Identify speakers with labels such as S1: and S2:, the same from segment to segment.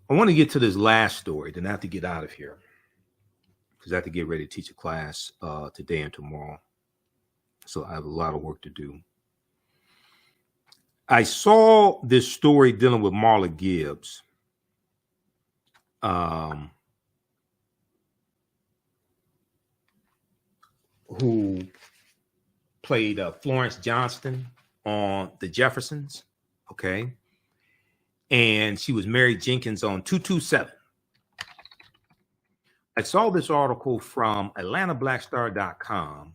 S1: I want to get to this last story, then I have to get out of here because I have to get ready to teach a class today and tomorrow. So I have a lot of work to do. I saw this story dealing with Marla Gibbs. Who played Florence Johnston on The Jeffersons, okay? And she was Mary Jenkins on 227. I saw this article from AtlantaBlackStar.com,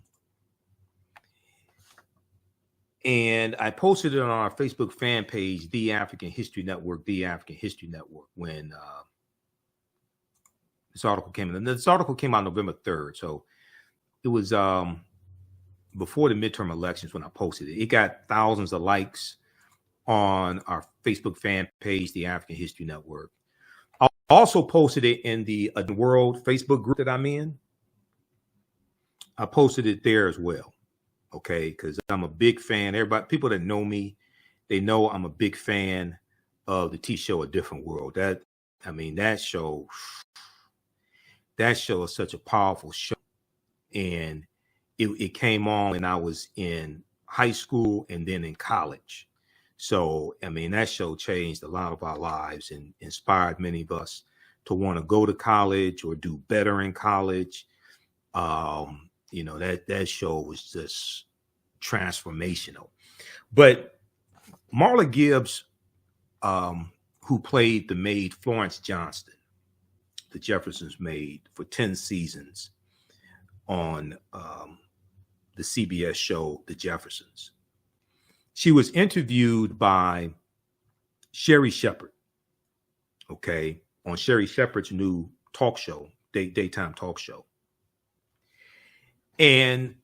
S1: and I posted it on our Facebook fan page, The African History Network, The African History Network, when this article came in. And this article came out November 3rd, so it was before the midterm elections when I posted it. It got thousands of likes on our Facebook fan page, The African History Network. I also posted it in the World Facebook group that I'm in. I posted it there as well, okay? Because I'm a big fan. Everybody, people that know me, they know I'm a big fan of the T show A Different World. That show is such a powerful show. And it came on when I was in high school and then in college. So, that show changed a lot of our lives and inspired many of us to want to go to college or do better in college. That show was just transformational. But Marla Gibbs, who played the maid Florence Johnston, the Jeffersons' maid, for 10 seasons, on the CBS show, The Jeffersons. She was interviewed by Sherry Shepherd, okay, on Sherry Shepherd's new talk show, daytime talk show. And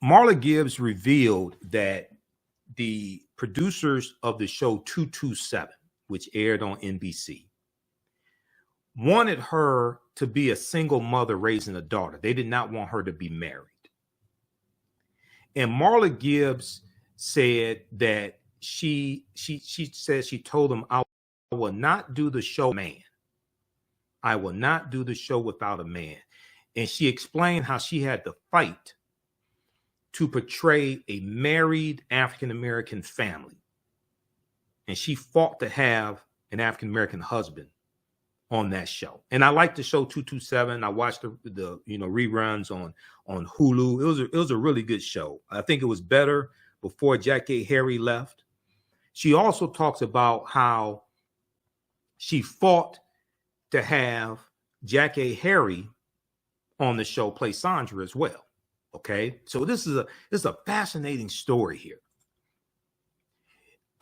S1: Marla Gibbs revealed that the producers of the show 227, which aired on NBC, wanted her to be a single mother raising a daughter. They did not want her to be married. And Marla Gibbs said that she said she told them, I will not do the show man. I will not do the show without a man. And she explained how she had to fight to portray a married African-American family. And she fought to have an African-American husband on that show. And I like the show 227. I watched the reruns on Hulu. It was a really good show. I think it was better before Jackie Harry left. She also talks about how she fought to have Jackie Harry on the show play Sandra as well. Okay, so this is a fascinating story here.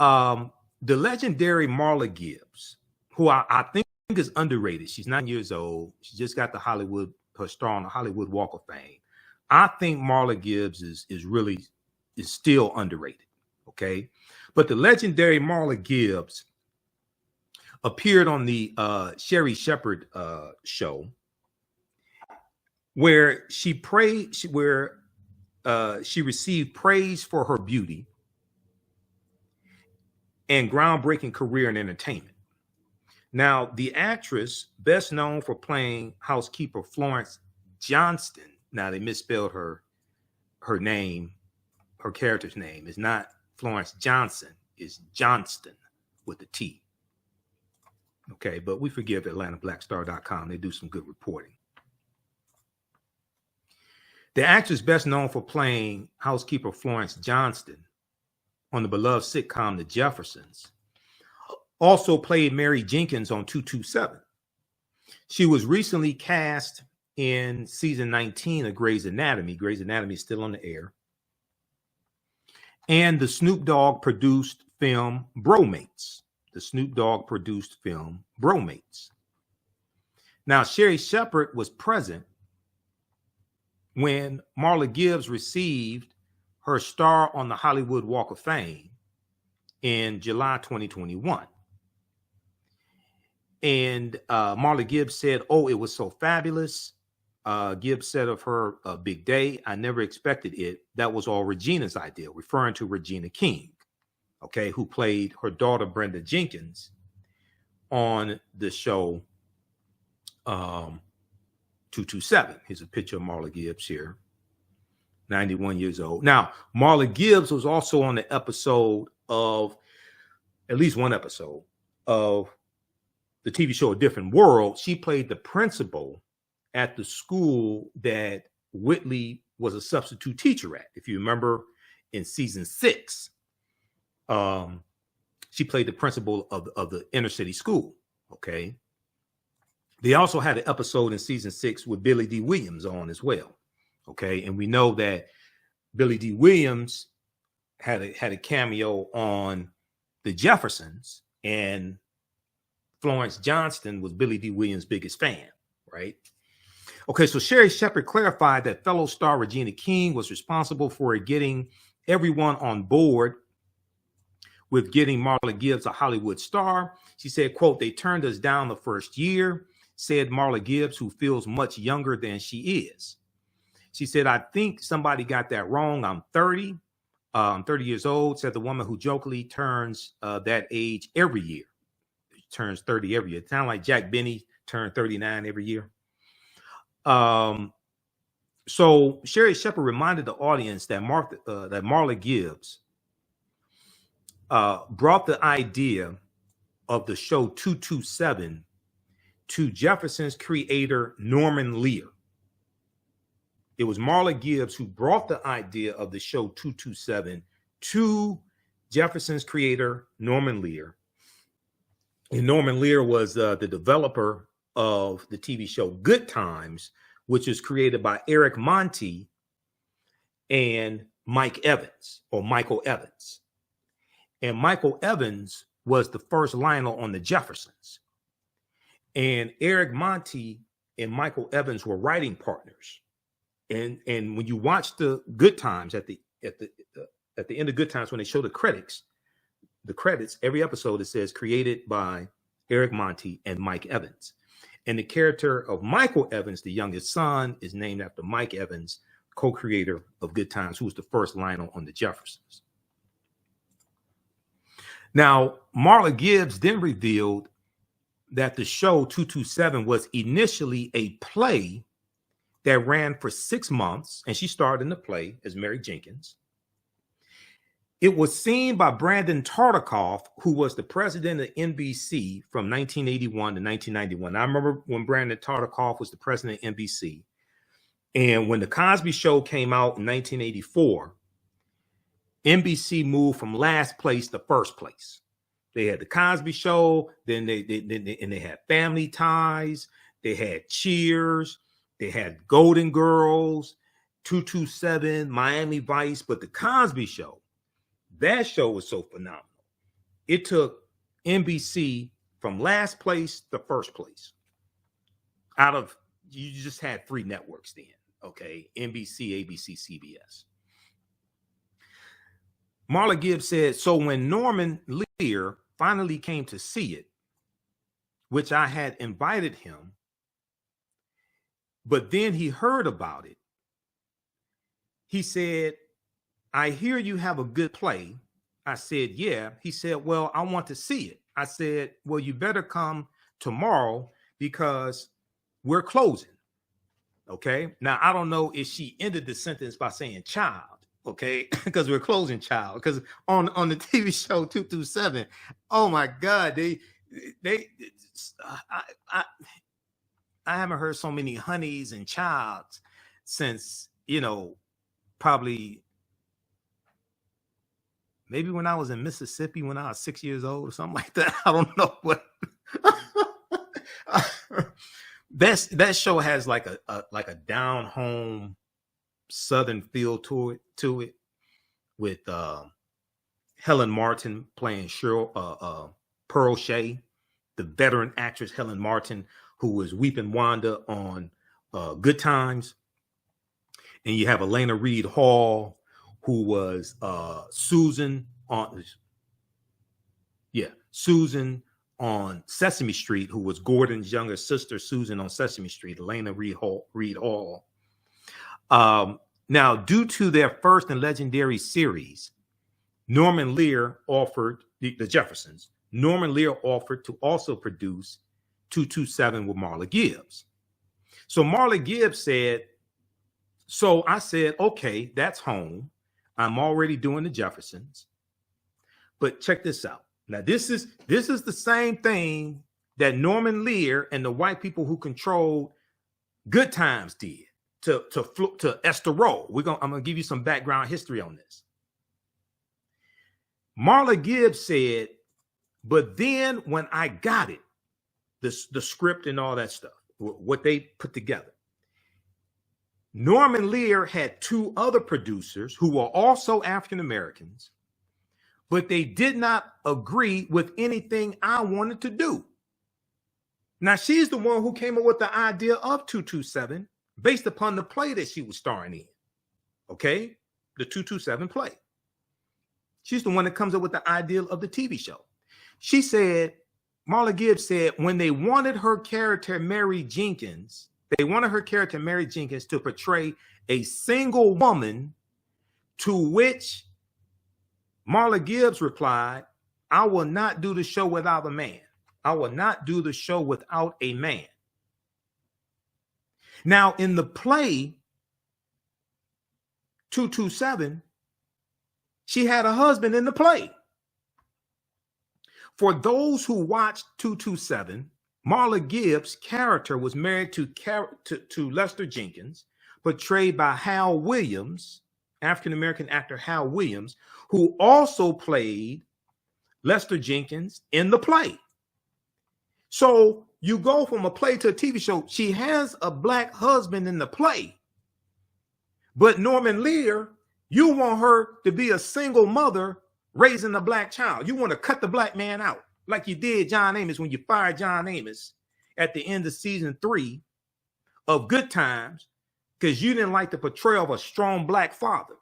S1: The legendary Marla Gibbs, who I think is underrated. She's 9 years old. She just got her star on the Hollywood Walk of Fame. I think Marla Gibbs is still underrated. Okay, but the legendary Marla Gibbs appeared on the Sherry Shepherd show, where she received praise for her beauty and groundbreaking career in entertainment. Now, the actress, best known for playing housekeeper Florence Johnston, now they misspelled her name, her character's name is not Florence Johnson, it's Johnston with a T. Okay, but we forgive AtlantaBlackStar.com. They do some good reporting. The actress best known for playing housekeeper Florence Johnston on the beloved sitcom The Jeffersons also played Mary Jenkins on 227. She was recently cast in season 19 of Grey's Anatomy. Grey's Anatomy is still on the air. And the Snoop Dogg produced film Bromates. The Snoop Dogg produced film Bromates. Now, Sherry Shepherd was present when Marla Gibbs received her star on the Hollywood Walk of Fame in July 2021. And Marla Gibbs said, "Oh, it was so fabulous." Gibbs said of her big day, "I never expected it. That was all Regina's idea," referring to Regina King, okay, who played her daughter, Brenda Jenkins, on the show 227. Here's a picture of Marla Gibbs here, 91 years old. Now, Marla Gibbs was also on the episode of, at least one episode of the TV show A Different World. She played the principal at the school that Whitley was a substitute teacher at. If you remember in season 6, she played the principal of the inner city school. Okay. They also had an episode in season 6 with Billy D. Williams on as well. Okay. And we know that Billy D. Williams had a cameo on The Jeffersons, and Florence Johnston was Billy D. Williams' biggest fan, right? Okay, so Sherry Shepherd clarified that fellow star Regina King was responsible for getting everyone on board with getting Marla Gibbs a Hollywood star. She said, quote, "They turned us down the first year," said Marla Gibbs, who feels much younger than she is. She said, "I think somebody got that wrong. I'm 30. I'm 30 years old," said the woman who jokingly turns that age every year. Turns 30 every year. It sounds like Jack Benny turned 39 every year. So Sherry Shepherd reminded the audience that Marla Gibbs brought the idea of the show 227 to Jefferson's creator, Norman Lear. It was Marla Gibbs who brought the idea of the show 227 to Jefferson's creator, Norman Lear. And Norman Lear was the developer of the TV show Good Times, which was created by Eric Monti and Michael Evans. And Michael Evans was the first Lionel on the Jeffersons. And Eric Monti and Michael Evans were writing partners. And when you watch the Good Times at the end of Good Times, when they show the credits, every episode, it says created by Eric Monti and Mike Evans. And the character of Michael Evans, the youngest son, is named after Mike Evans, co-creator of Good Times, who was the first Lionel on the Jeffersons. Now, Marla Gibbs then revealed that the show 227 was initially a play that ran for 6 months, and she starred in the play as Mary Jenkins. It was seen by Brandon Tartikoff, who was the president of NBC from 1981 to 1991. I remember when Brandon Tartikoff was the president of NBC. And when The Cosby Show came out in 1984, NBC moved from last place to first place. They had The Cosby Show, then they had Family Ties, they had Cheers, they had Golden Girls, 227, Miami Vice, but The Cosby Show, that show was so phenomenal. It took NBC from last place to first place. You just had 3 networks then, okay? NBC, ABC, CBS. Marla Gibbs said, "So when Norman Lear finally came to see it, which I had invited him, but then he heard about it, he said, 'I hear you have a good play.' I said, 'Yeah.' He said, 'Well, I want to see it.' I said, 'Well, you better come tomorrow because we're closing.'" Okay. Now, I don't know if she ended the sentence by saying child, okay, because we're closing child. Because on the TV show 227, oh my God, I haven't heard so many honeys and childs since, probably maybe when I was in Mississippi when I was 6 years old or something like that. I don't know what. That show has like a down home Southern feel to it with Helen Martin playing Pearl Shea, the veteran actress Helen Martin, who was Weeping Wanda on Good Times. And you have Elena Reed Hall, who was Susan on Sesame Street, who was Gordon's younger sister, Susan on Sesame Street, Elena Reed Hall. Now, due to their first and legendary series, Norman Lear offered the Jeffersons Norman Lear offered to also produce 227 with Marla Gibbs. So Marla Gibbs said, so I said, okay, that's home. I'm already doing the Jeffersons. But check this out. Now, this is the same thing that Norman Lear and the white people who controlled Good Times did to Esther Rolle. I'm gonna give you some background history on this. Marla Gibbs said, but then when I got it, the script and all that stuff, what they put together, Norman Lear had two other producers who were also African Americans, but they did not agree with anything I wanted to do. Now, she's the one who came up with the idea of 227 based upon the play that she was starring in. Okay? The 227 play. She's the one that comes up with the idea of the TV show. She said, Marla Gibbs said, when they wanted her character, Mary Jenkins, to portray a single woman, to which Marla Gibbs replied, I will not do the show without a man. I will not do the show without a man. Now, in the play 227, she had a husband in the play. For those who watched 227, Marla Gibbs' character was married to Lester Jenkins, portrayed by Hal Williams, African-American actor Hal Williams, who also played Lester Jenkins in the play. So you go from a play to a TV show. She has a black husband in the play. But Norman Lear, you want her to be a single mother raising a black child. You want to cut the black man out like you did John Amos when you fired John Amos at the end of season 3 of Good Times because you didn't like the portrayal of a strong black father.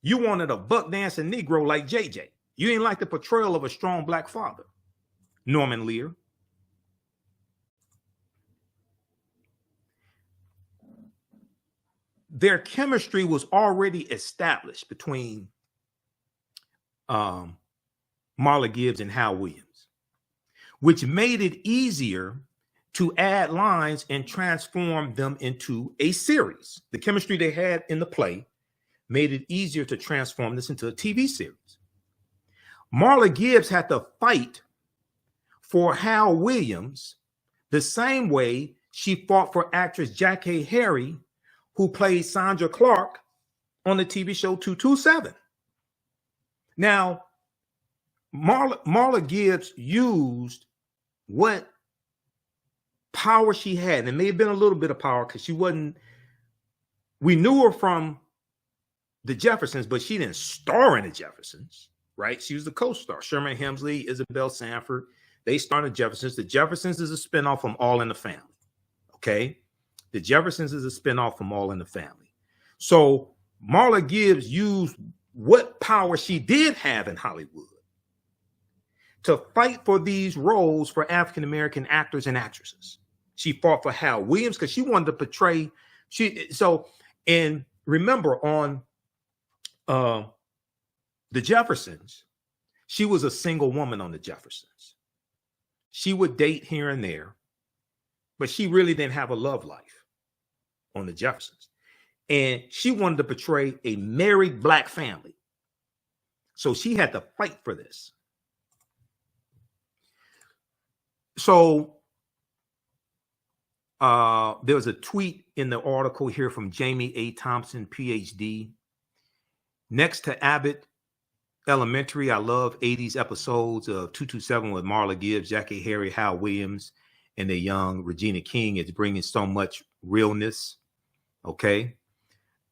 S1: You wanted a buck dancing Negro like JJ. You didn't like the portrayal of a strong black father. Norman Lear. Their chemistry was already established between Marla Gibbs and Hal Williams, which made it easier to add lines and transform them into a series. The chemistry they had in the play made it easier to transform this into a TV series. Marla Gibbs had to fight for Hal Williams the same way she fought for actress Jackie Harry, who played Sandra Clark on the TV show 227. Now, Marla Gibbs used what power she had. And it may have been a little bit of power because we knew her from the Jeffersons, but she didn't star in the Jeffersons, right? She was the co-star. Sherman Hemsley, Isabel Sanford, they starred in the Jeffersons. The Jeffersons is a spinoff from All in the Family, okay? The Jeffersons is a spinoff from All in the Family. So Marla Gibbs used what power she did have in Hollywood to fight for these roles for African-American actors and actresses. She fought for Hal Williams because she wanted to portray, and remember on the Jeffersons, she was a single woman on the Jeffersons. She would date here and there, but she really didn't have a love life on the Jeffersons. And she wanted to portray a married black family. So she had to fight for this. So there was a tweet in the article here from Jamie A. Thompson, PhD. Next to Abbott Elementary, I love 80s episodes of 227 with Marla Gibbs, Jackie Harry, Hal Williams, and the young Regina King. It's bringing so much realness. Okay.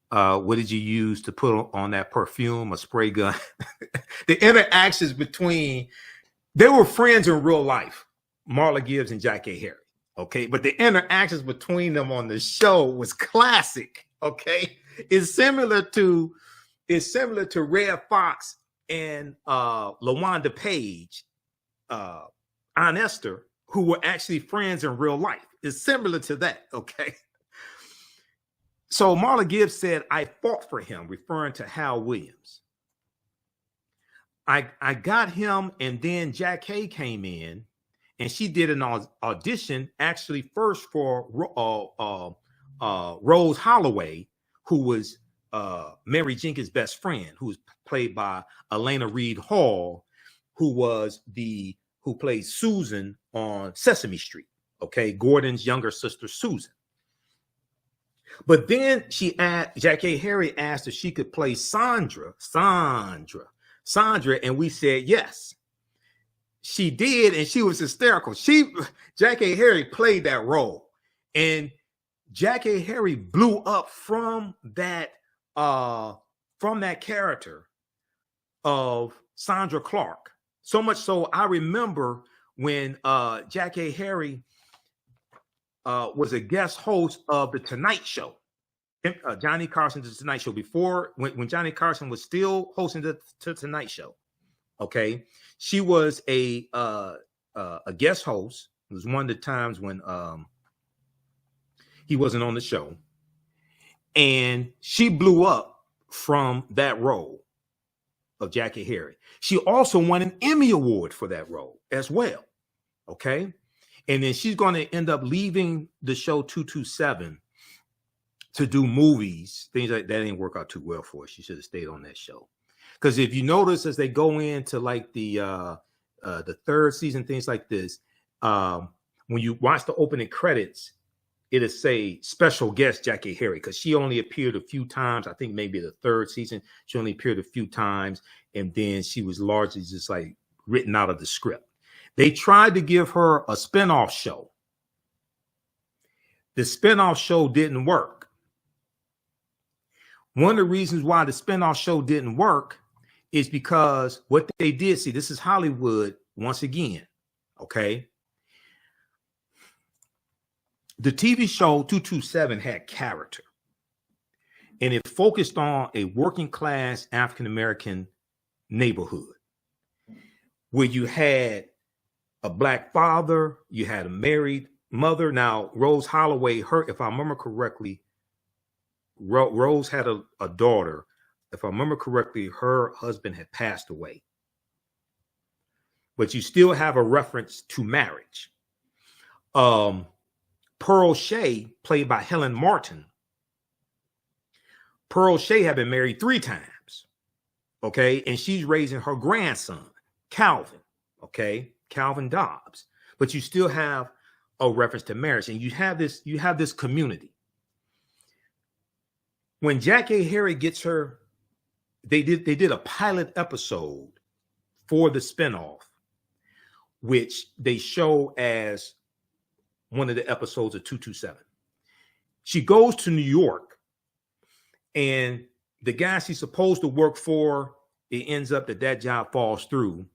S1: What did you use to put on that perfume, a spray gun? The interactions between, they were friends in real life, Marla Gibbs and Jackie Harry. Okay. But the interactions between them on the show was classic. Okay. It's similar to Red Fox and LaWanda Page, Aunt Esther, who were actually friends in real life. It's similar to that. Okay. So Marla Gibbs said, I fought for him, referring to Hal Williams. I got him, and then Jack Hay came in, and she did an audition actually first for Rose Holloway, who was Mary Jenkins' best friend, who was played by Elena Reed Hall, who played Susan on Sesame Street. Okay, Gordon's younger sister, Susan. But then Jackie Harry asked if she could play Sandra, and we said yes. She did, and she was hysterical. Jackie Harry played that role, and Jackie Harry blew up from that character of Sandra Clark. So much so, I remember when Jackie Harry was a guest host of the Tonight Show, Johnny Carson's Tonight Show, before when Johnny Carson was still hosting the Tonight Show. Okay, she was a guest host. It was one of the times when he wasn't on the show, and she blew up from that role of Jackie Harry. She also won an Emmy Award for that role as well. Okay. And then she's going to end up leaving the show 227 to do movies. Things like that didn't work out too well for her. She should have stayed on that show. Because if you notice, as they go into like the third season, things like this, when you watch the opening credits, it'll say special guest Jackie Harry, because she only appeared a few times. I think maybe the third season, she only appeared a few times. And then she was largely just like written out of the script. They tried to give her a spinoff show. The spinoff show didn't work. One of the reasons why the spinoff show didn't work is because what they did, see, this is Hollywood once again, okay? The TV show 227 had character, and it focused on a working class African-American neighborhood where you had a Black father, you had a married mother. Now, Rose Holloway, if I remember correctly, Rose had a daughter. If I remember correctly, her husband had passed away. But you still have a reference to marriage. Pearl Shea, played by Helen Martin. Pearl Shea had been married 3 times. Okay. And she's raising her grandson, Calvin. Okay. Calvin Dobbs. But you still have a reference to marriage. And you have this community. When Jackie Harry gets her, they did a pilot episode for the spinoff, which they show as one of the episodes of 227. She goes to New York, and the guy she's supposed to work for, it ends up that job falls through.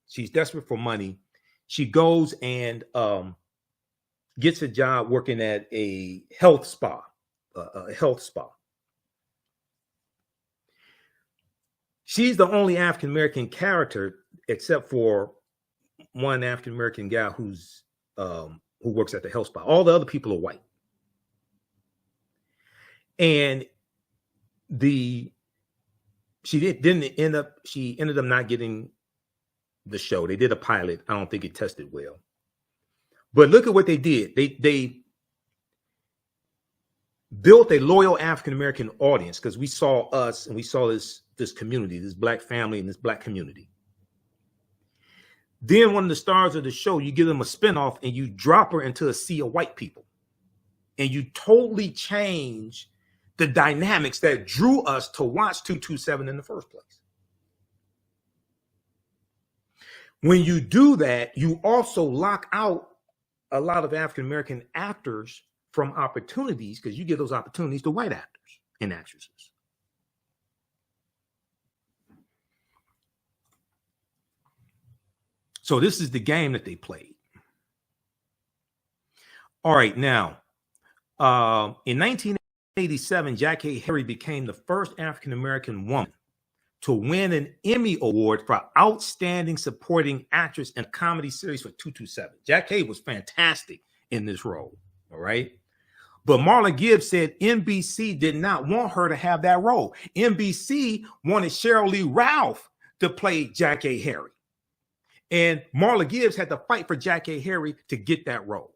S1: She's desperate for money. She goes and gets a job working at a health spa. She's the only African-American character, except for one African-American guy who works at the health spa. All the other people are white. And she ended up not getting the show. They did a pilot. I don't think it tested well. But look at what they did. They built a loyal African-American audience, because we saw us and we saw this community, this Black family and this Black community. Then one of the stars of the show, you give them a spinoff and you drop her into a sea of white people. And you totally change the dynamics that drew us to watch 227 in the first place. When you do that, you also lock out a lot of African-American actors from opportunities, because you give those opportunities to white actors and actresses. So this is the game that they played. All right, now, in 1987, Jackie Harry became the first African-American woman to win an Emmy Award for Outstanding Supporting Actress in a Comedy Series for 227. Jackie was fantastic in this role, all right? But Marla Gibbs said NBC did not want her to have that role. NBC wanted Cheryl Lee Ralph to play Jack A. Harry. And Marla Gibbs had to fight for Jack A. Harry to get that role.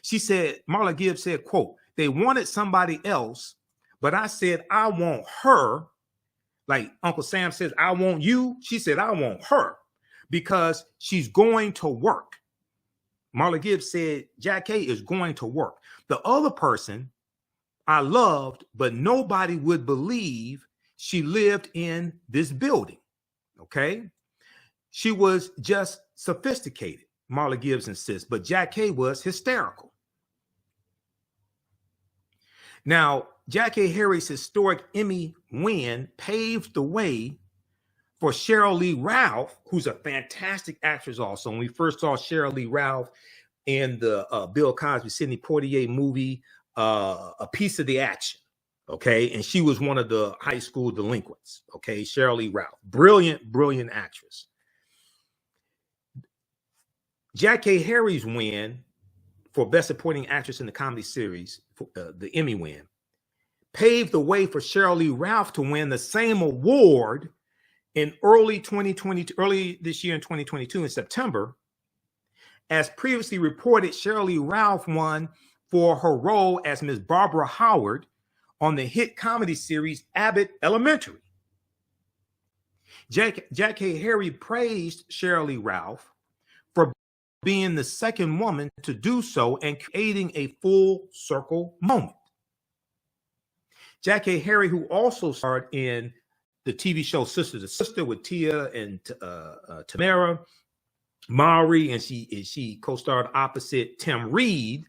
S1: She said, Marla Gibbs said, quote, they wanted somebody else, but I said, I want her. Like Uncle Sam says, I want you. She said, I want her because she's going to work. Marla Gibbs said, Jack A is going to work. The other person I loved, but nobody would believe she lived in this building. Okay. She was just sophisticated, Marla Gibbs insists, but Jack A was hysterical. Now, Jack A. Harry's historic Emmy win paved the way for Cheryl Lee Ralph, who's a fantastic actress also. When we first saw Cheryl Lee Ralph in the Bill Cosby, Sidney Poitier movie, A Piece of the Action, okay? And she was one of the high school delinquents, okay? Cheryl Lee Ralph, brilliant, brilliant actress. Jack A. Harry's win for Best Supporting Actress in the Comedy Series, the Emmy win, paved the way for Cheryl Lee Ralph to win the same award in early this year in 2022 in September. As previously reported, Cheryl Lee Ralph won for her role as Miss Barbara Howard on the hit comedy series Abbott Elementary. Jack A. Harry praised Cheryl Lee Ralph for being the second woman to do so and creating a full circle moment. Jack A. Harry, who also starred in the TV show Sister to Sister with Tia and Tamara Mowry, and she co-starred opposite Tim Reed,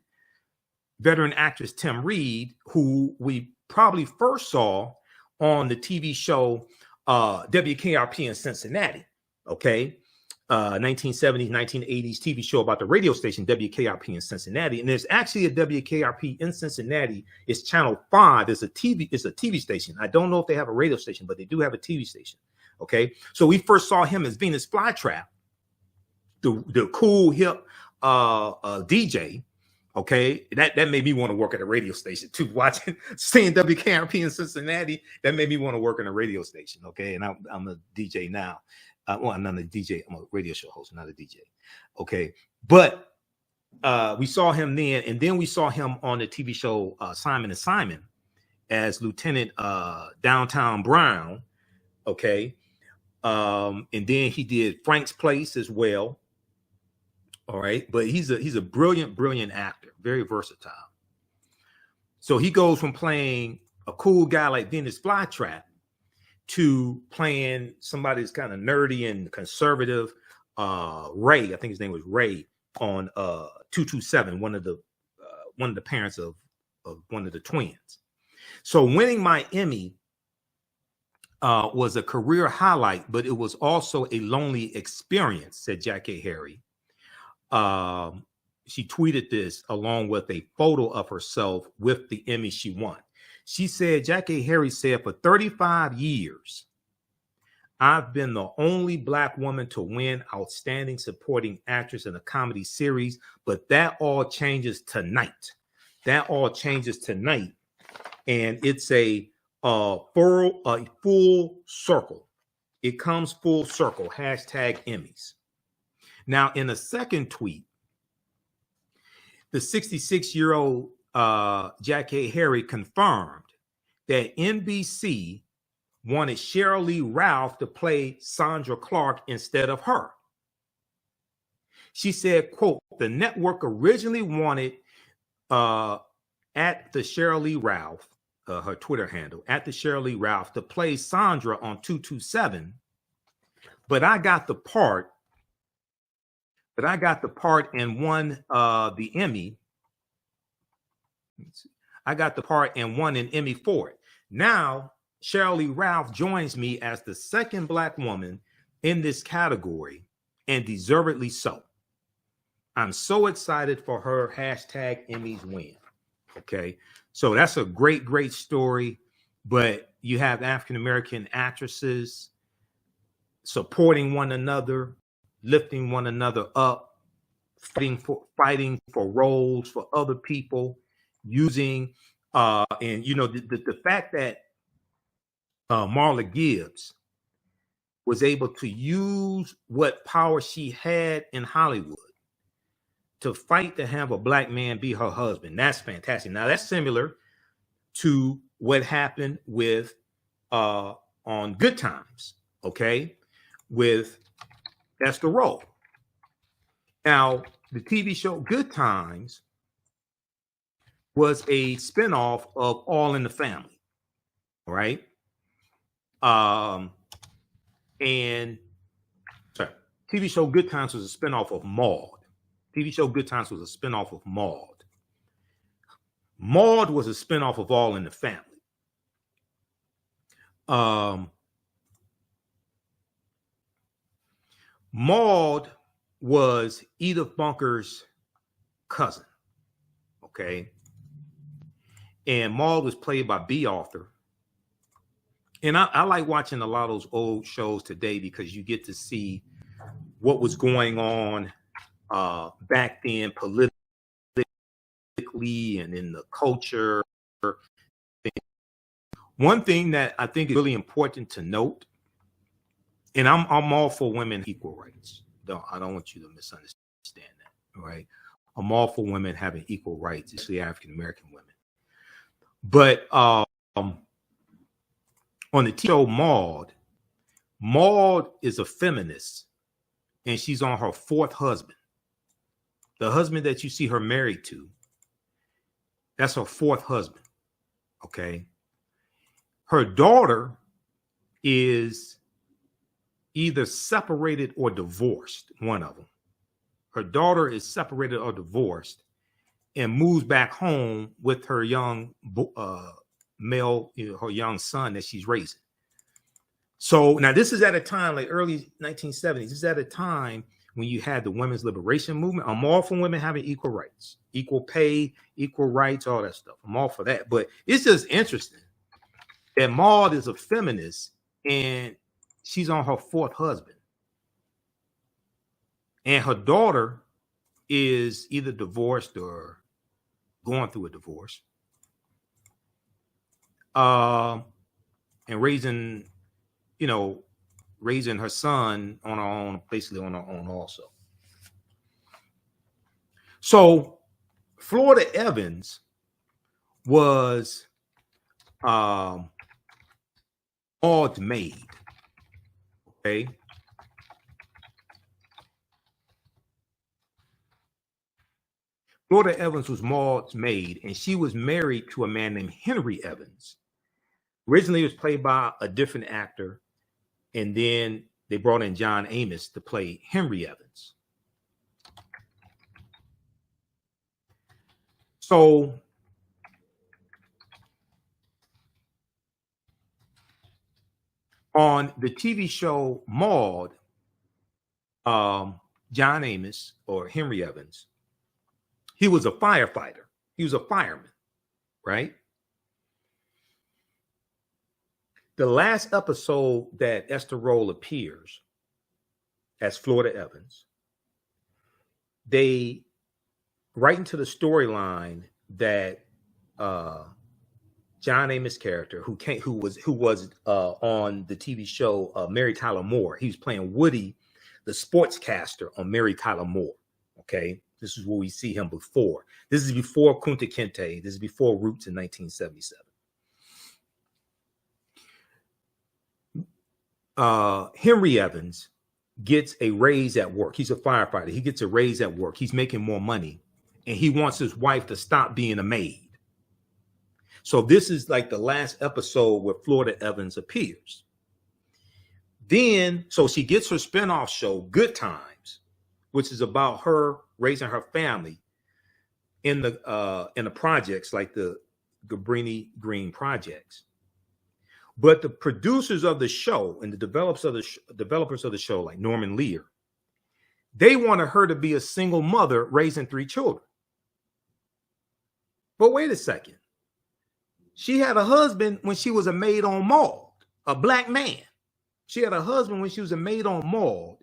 S1: veteran actress Tim Reed, who we probably first saw on the TV show WKRP in Cincinnati, okay? 1970s, 1980s TV show about the radio station WKRP in Cincinnati. And there's actually a WKRP in Cincinnati. It's Channel 5. It's a TV station. I don't know if they have a radio station, but they do have a TV station. Okay. So we first saw him as Venus Flytrap, the cool, hip DJ. Okay. That made me want to work at a radio station too. Seeing WKRP in Cincinnati, that made me want to work in a radio station. Okay. And I'm a DJ now. Well, I'm not a DJ. I'm a radio show host, not a DJ. Okay. But we saw him then, and then we saw him on the TV show Simon and Simon as Lieutenant Downtown Brown. Okay. And then he did Frank's Place as well. All right. But he's a brilliant, brilliant actor, very versatile. So he goes from playing a cool guy like Venus Flytrap to playing somebody that's kind of nerdy and conservative, Ray, I think his name was Ray, on 227, one of the parents of one of the twins. So winning my Emmy was a career highlight, but it was also a lonely experience, said Jack A. Harry. She tweeted this along with a photo of herself with the Emmy she won. She said, Jack A. Harry said, for 35 years, I've been the only Black woman to win Outstanding Supporting Actress in a Comedy Series, but that all changes tonight. That all changes tonight. And it's a full circle. It comes full circle, hashtag Emmys. Now, in a second tweet, the 66-year-old Jack A. Harry confirmed that NBC wanted Cheryl Lee Ralph to play Sandra Clark instead of her. She said, quote, the network originally wanted at the Cheryl Lee Ralph, her Twitter handle, at the Cheryl Lee Ralph to play Sandra on 227, but I got the part and won the Emmy. I got the part and won an Emmy for it. Now, Cheryl Lee Ralph joins me as the second Black woman in this category, and deservedly so. I'm so excited for her hashtag Emmys win. Okay, so that's a great, great story. But you have African-American actresses supporting one another, lifting one another up, fighting for roles for other people, using and you know the fact that Marla Gibbs was able to use what power she had in Hollywood to fight to have a black man be her husband. That's fantastic. Now that's similar to what happened with on Good Times, okay, with Esther Rolle. Now, the TV show Good Times was a spinoff of All in the Family, right? And sorry, TV show Good Times was a spinoff of Maud. TV show Good Times was a spinoff of Maud. Maud was a spinoff of All in the Family. Maud was Edith Bunker's cousin, okay? And Maud was played by B. Arthur. And I like watching a lot of those old shows today because you get to see what was going on back then politically and in the culture. One thing that I think is really important to note, and I'm all for women equal rights. I don't want you to misunderstand that, right? I'm all for women having equal rights, especially African American women. But on the TV show Maud is a feminist, and she's on her fourth husband. The husband that you see her married to, that's her fourth husband, okay? Her daughter is either separated or divorced, one of them. Her daughter is separated or divorced and moves back home with her young male, her young son that she's raising. So now this is at a time like early 1970s. This is at a time when you had the women's liberation movement. I'm all for women having equal rights, equal pay, equal rights, all that stuff. I'm all for that. But it's just interesting that Maud is a feminist and she's on her fourth husband. And her daughter is either divorced or going through a divorce. And raising her son on her own, basically on her own also. So Florida Evans was Maud's maid. Okay. Florida Evans was Maud's maid, and she was married to a man named Henry Evans. Originally, it was played by a different actor, and then they brought in John Amos to play Henry Evans. So on the TV show Maud, John Amos, or Henry Evans, he was a firefighter. He was a fireman, right? The last episode that Esther Rolle appears as Florida Evans, they write into the storyline that John Amos' character, who was on the TV show Mary Tyler Moore, he was playing Woody, the sportscaster on Mary Tyler Moore. Okay, this is where we see him before. This is before Kunta Kinte. This is before Roots in 1977. Henry Evans gets a raise at work. He's a firefighter. He gets a raise at work. He's making more money, and he wants his wife to stop being a maid. So this is like the last episode where Florida Evans appears. Then, so she gets her spinoff show, Good Times, which is about her raising her family in the projects like the Cabrini Green projects. But the producers of the show and the developers of the show, like Norman Lear, they wanted her to be a single mother raising 3 children. But wait a second. She had a husband when she was a maid on Maud, a black man. She had a husband when she was a maid on Maud.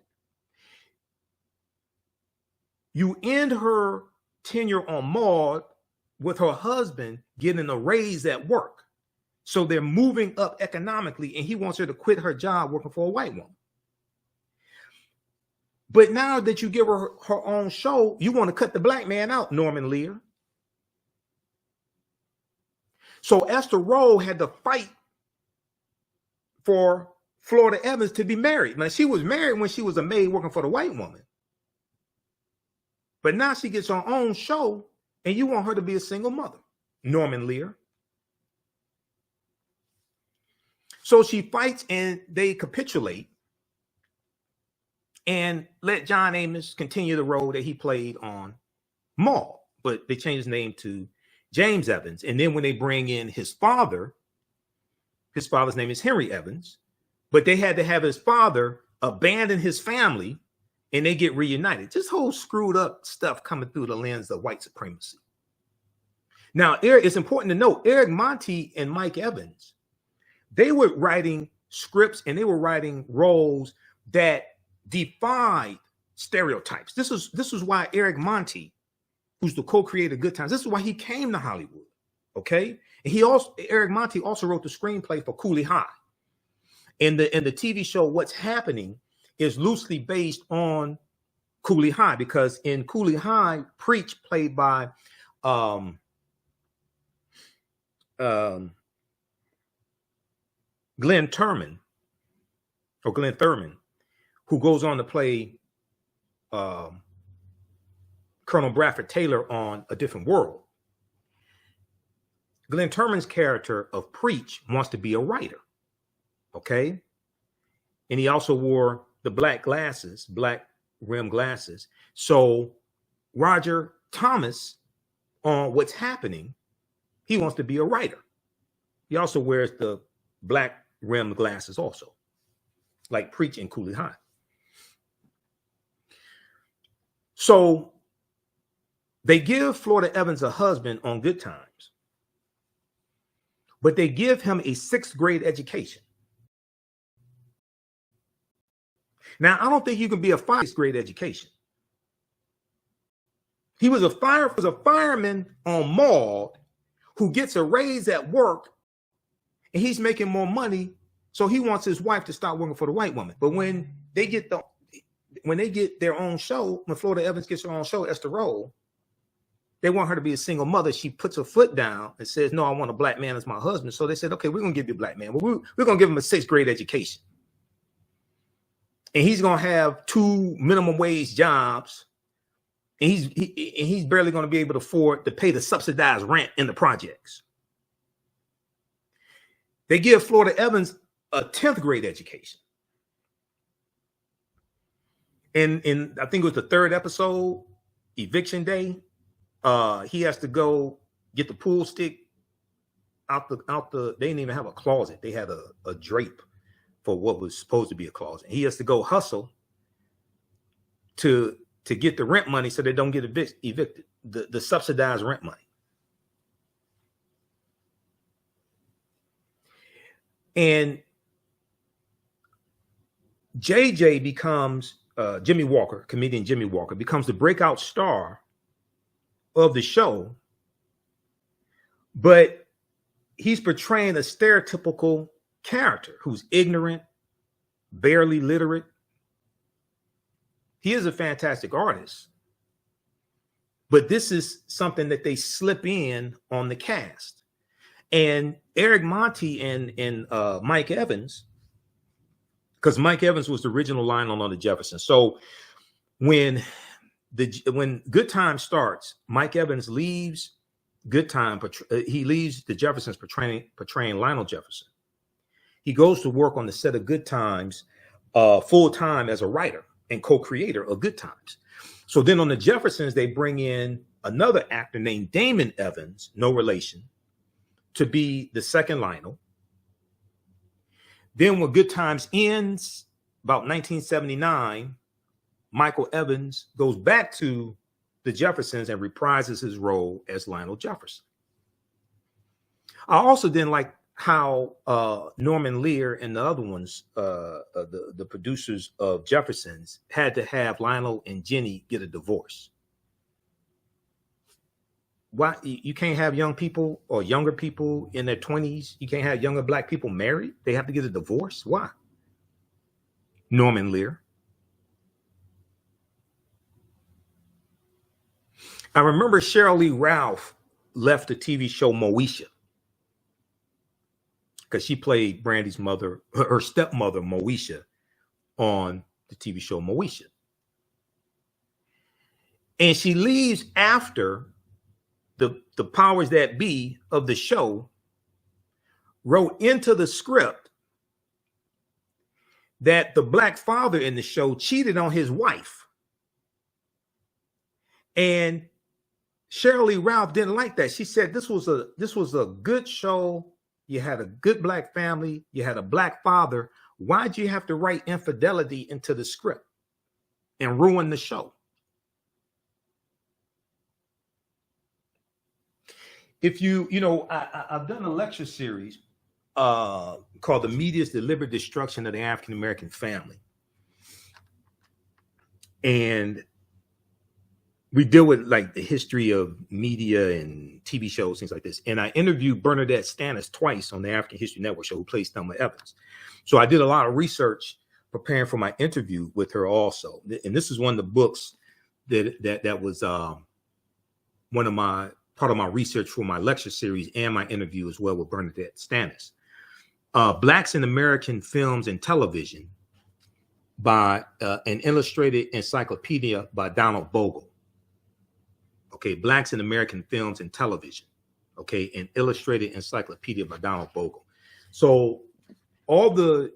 S1: You end her tenure on Maud with her husband getting a raise at work. So they're moving up economically, and he wants her to quit her job working for a white woman. But now that you give her her own show, you want to cut the black man out, Norman Lear. So Esther Rolle had to fight for Florida Evans to be married. Now, she was married when she was a maid working for the white woman. But now she gets her own show, and you want her to be a single mother, Norman Lear. So she fights, and they capitulate and let John Amos continue the role that he played on Maul. But they changed his name to James Evans. And then when they bring in his father's name is Henry Evans, but they had to have his father abandon his family and they get reunited. This whole screwed up stuff coming through the lens of white supremacy. Now, it's important to note, Eric Monte and Mike Evans, they were writing scripts and they were writing roles that defied stereotypes. This is why Eric Monte, who's the co-creator of Good Times, this is why he came to Hollywood. Okay. And Eric Monte also wrote the screenplay for Cooley High. And the TV show What's Happening is loosely based on Cooley High, because in Cooley High, Preach, played by Glenn Thurman, who goes on to play Colonel Bradford Taylor on A Different World. Glenn Turman's character of Preach wants to be a writer, okay? And he also wore the black rim glasses. So Roger Thomas on What's Happening, he wants to be a writer. He also wears the black rim glasses also, like Preach in Cooley High. So they give Florida Evans a husband on Good Times, but they give him a 6th grade education. Now, I don't think you can be a 6th grade education. He was a fireman on Maud who gets a raise at work, and he's making more money, so he wants his wife to stop working for the white woman. But when they get their own show, when Florida Evans gets her own show, Esther Rolle, they want her to be a single mother. She puts her foot down and says, no, I want a black man as my husband. So they said, okay, we're going to give you a black man. We're going to give him a 6th grade education. And he's going to have 2 minimum wage jobs. And he's barely going to be able to afford to pay the subsidized rent in the projects. They give Florida Evans a 10th grade education. And I think it was the 3rd episode, Eviction Day. He has to go get the pool stick out the. They didn't even have a closet. They had a drape for what was supposed to be a closet. He has to go hustle to get the rent money so they don't get evicted. The subsidized rent money. And JJ becomes comedian Jimmy Walker becomes the breakout star of the show, but he's portraying a stereotypical character who's ignorant, barely literate. He is a fantastic artist, but this is something that they slip in on the cast. And Eric Monte and Mike Evans, because Mike Evans was the original Lionel on the Jeffersons. So when Good Time starts, Mike Evans leaves Good Time. He leaves the Jeffersons portraying Lionel Jefferson. He goes to work on the set of Good Times full time as a writer and co-creator of Good Times. So then on the Jeffersons, they bring in another actor named Damon Evans, no relation, to be the second Lionel. Then when Good Times ends, about 1979, Michael Evans goes back to the Jeffersons and reprises his role as Lionel Jefferson. I also didn't like how Norman Lear and the other ones, the producers of Jeffersons, had to have Lionel and Jenny get a divorce. Why you can't have young people or younger people in their 20s? You can't have younger black people married? They have to get a divorce? Why? Norman Lear. I remember Cheryl Lee Ralph left the TV show Moesha because she played Brandy's mother, her stepmother, Moesha, on the TV show Moesha. And she leaves after the powers that be of the show wrote into the script that the black father in the show cheated on his wife. And Cheryl Lee Ralph didn't like that. She said this was a good show. You had a good black family. You had a black father. Why'd you have to write infidelity into the script and ruin the show? If I've done a lecture series called The Media's Deliberate Destruction of the African American Family. And we deal with like the history of media and TV shows, things like this. And I interviewed Bernadette Stannis twice on the African History Network show, who plays Thelma Evans. So I did a lot of research preparing for my interview with her also. And this is one of the books that was part of my research for my lecture series and my interview as well with Bernadette Stannis. Blacks in American Films and Television by an illustrated encyclopedia by Donald Bogle. Okay, Blacks in American Films and Television. Okay, an illustrated encyclopedia by Donald Bogle. So all the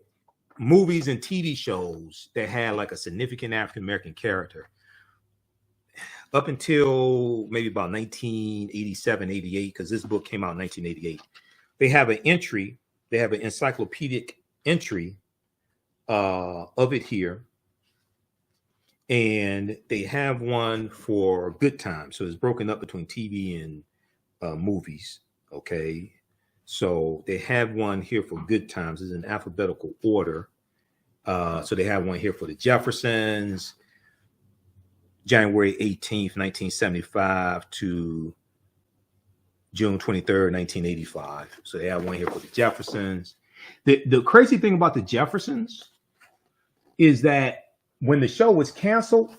S1: movies and TV shows that had like a significant African American character up until maybe about 1987, 88, because this book came out in 1988, they have an entry, they have an encyclopedic entry of it here. And they have one for Good Times. So it's broken up between TV and movies. Okay. So they have one here for Good Times. It's in alphabetical order. So they have one here for the Jeffersons, January 18th, 1975 to June 23rd, 1985. So they have one here for the Jeffersons. The crazy thing about the Jeffersons is that when the show was canceled,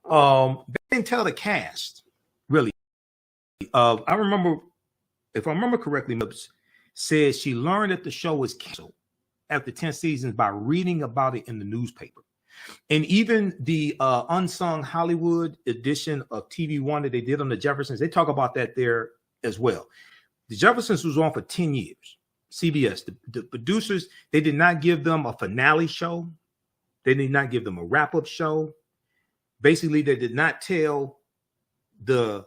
S1: they didn't tell the cast, really. I remember, if I remember correctly, Mips said she learned that the show was canceled after 10 seasons by reading about it in the newspaper. And even the unsung Hollywood edition of TV One that they did on the Jeffersons, they talk about that there as well. The Jeffersons was on for 10 years. CBS, the producers, they did not give them a finale show. They did not give them a wrap-up show. Basically, they did not tell the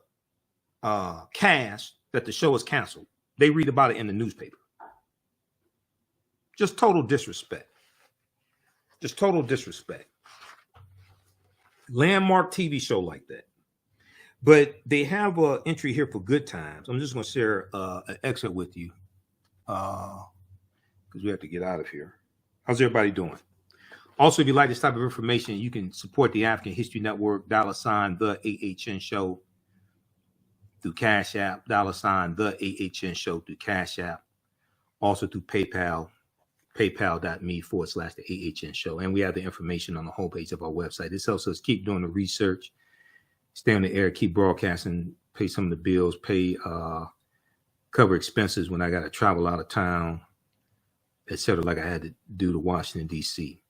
S1: cast that the show was canceled. They read about it in the newspaper. Just total disrespect. Just total disrespect. Landmark TV show like that. But they have an entry here for Good Times. I'm just going to share an excerpt with you because we have to get out of here. How's everybody doing? Also, if you like this type of information, you can support the African History Network, $, the AHN Show through Cash App, $, the AHN Show through Cash App, also through PayPal, paypal.me/the AHN Show. And we have the information on the homepage of our website. This helps us keep doing the research, stay on the air, keep broadcasting, pay some of the bills, cover expenses when I got to travel out of town, etc., like I had to do to Washington, D.C.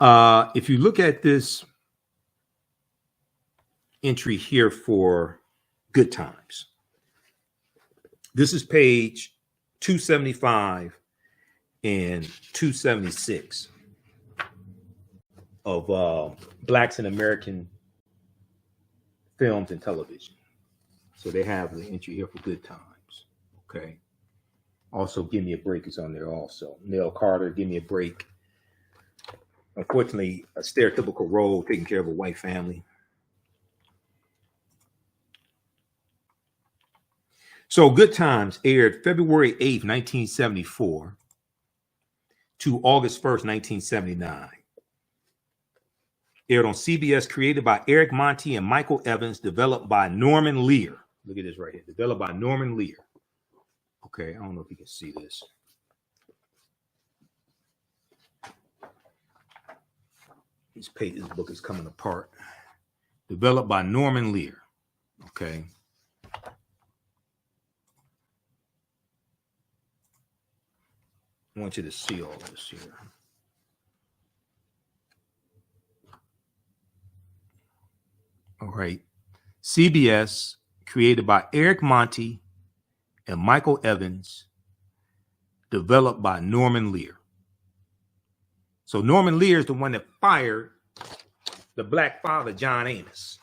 S1: If you look at this entry here for Good Times, this is page 275 and 276 of Blacks in American Films and Television. So they have the entry here for Good Times. Okay. Also, Give Me a Break is on there also. Nell Carter, Give Me a Break. Unfortunately, a stereotypical role taking care of a white family. So Good Times aired February 8th, 1974 to August 1st, 1979. Aired on CBS, created by Eric Monty and Michael Evans, developed by Norman Lear. Look at this right here. Developed by Norman Lear. Okay, I don't know if you can see this. This book is coming apart. developed by Norman Lear. Okay. I want you to see all this here. All right. CBS, created by Eric Monty and Michael Evans, developed by Norman Lear. So Norman Lear is the one that fired the black father, John Amos.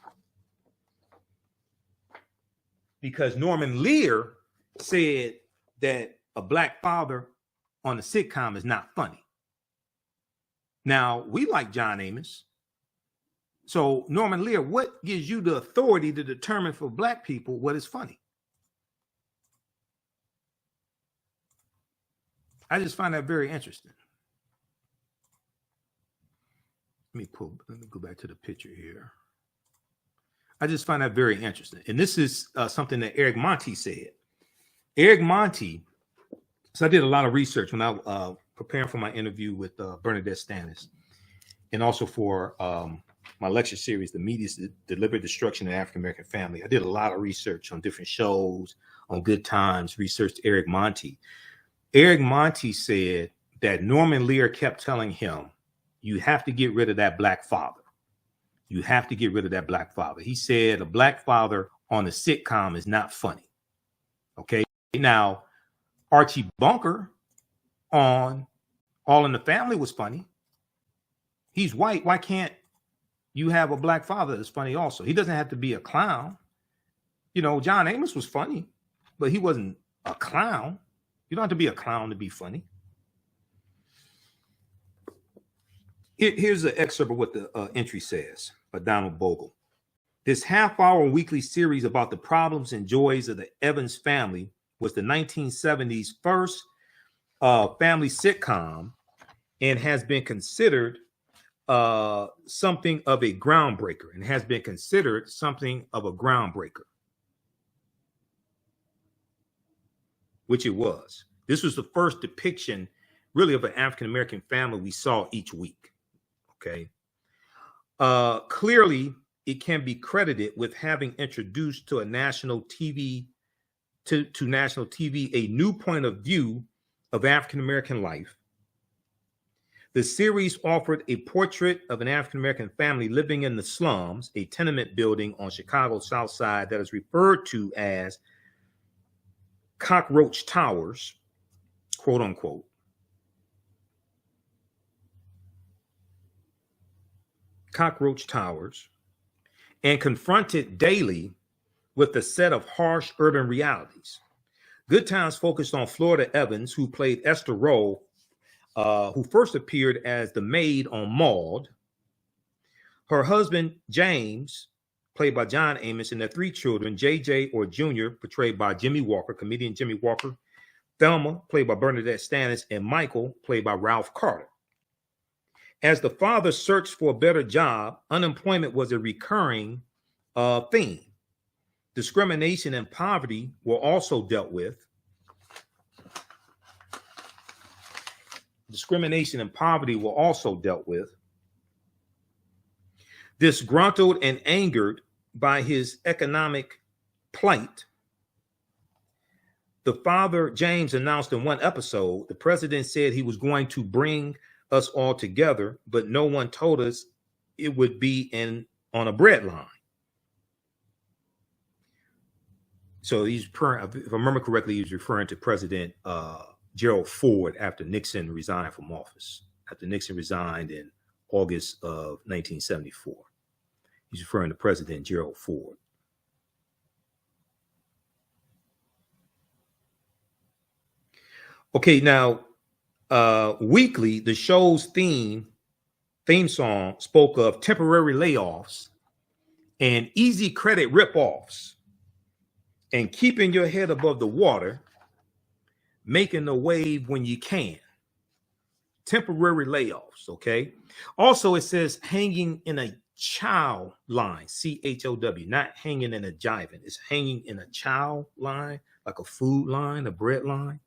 S1: Because Norman Lear said that a black father on a sitcom is not funny. Now, we like John Amos. So, Norman Lear, what gives you the authority to determine for black people what is funny? I just find that very interesting. Let me go back to the picture here. I just find that very interesting. And this is something that Eric Monty said. Eric Monty, so I did a lot of research when I was preparing for my interview with Bernadette Stannis, and also for my lecture series, The Media's Deliberate Destruction of the African American Family. I did a lot of research on different shows, on Good Times, researched Eric Monty. Eric Monty said that Norman Lear kept telling him, you have to get rid of that black father. You have to get rid of that black father. He said a black father on a sitcom is not funny. Okay. Now, Archie Bunker on All in the Family was funny. He's white. Why can't you have a black father that's funny also? He doesn't have to be a clown. You know, John Amos was funny, but he wasn't a clown. You don't have to be a clown to be funny. Here's an excerpt of what the entry says by Donald Bogle. This half-hour weekly series about the problems and joys of the Evans family was the 1970s first family sitcom and has been considered something of a groundbreaker which it was. This was the first depiction really of an African-American family we saw each week. Okay. Clearly, it can be credited with having introduced to national TV a new point of view of African-American life. The series offered a portrait of an African-American family living in the slums, a tenement building on Chicago's South Side that is referred to as Cockroach Towers, quote unquote. Cockroach Towers, and confronted daily with a set of harsh urban realities. Good Times focused on Florida Evans, who played Esther Rolle, who first appeared as the maid on Maude. Her husband, James, played by John Amos, and their three children, JJ or Junior, portrayed by Jimmy Walker, comedian Jimmy Walker, Thelma, played by Bernadette Stannis, and Michael, played by Ralph Carter. As the father searched for a better job, unemployment was a recurring theme. Discrimination and poverty were also dealt with. Disgruntled and angered by his economic plight, the father, James, announced in one episode, the president said he was going to bring us all together, but no one told us it would be on a bread line. So if I remember correctly, he's referring to President Gerald Ford after Nixon resigned from office. After Nixon resigned in August of 1974. He's referring to President Gerald Ford. Okay, now, weekly, the show's theme song spoke of temporary layoffs and easy credit ripoffs and keeping your head above the water, making the wave when you can. Temporary layoffs, okay? Also, it says hanging in a chow line, C-H-O-W, not hanging in a jiving. It's hanging in a chow line, like a food line, a bread line.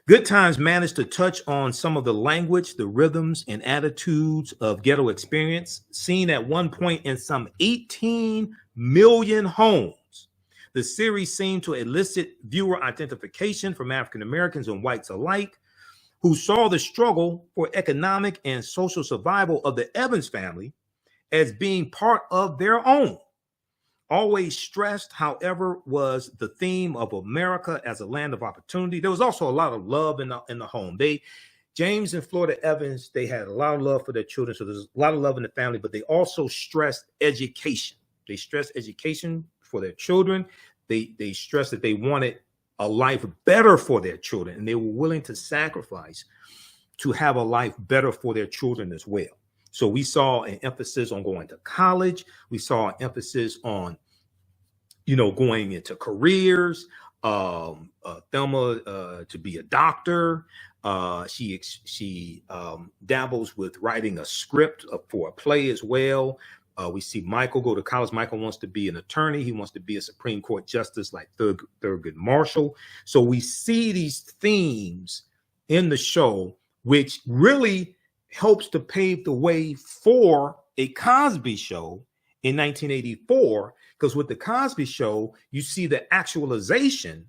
S1: Good Times managed to touch on some of the language, the rhythms, and attitudes of ghetto experience, seen at one point in some 18 million homes. The series seemed to elicit viewer identification from African Americans and whites alike, who saw the struggle for economic and social survival of the Evans family as being part of their own. Always stressed, however, was the theme of America as a land of opportunity. There was also a lot of love in the home. James and Florida Evans, they had a lot of love for their children, so there's a lot of love in the family, but they also stressed education. They stressed education for their children. They stressed that they wanted a life better for their children, and they were willing to sacrifice to have a life better for their children as well. So we saw an emphasis on going to college. We saw an emphasis on, going into careers. Thelma to be a doctor. She dabbles with writing a script for a play as well. We see Michael go to college. Michael wants to be an attorney. He wants to be a Supreme Court justice like Thurgood Marshall. So we see these themes in the show, which really helps to pave the way for a Cosby Show in 1984, because with the Cosby Show, you see the actualization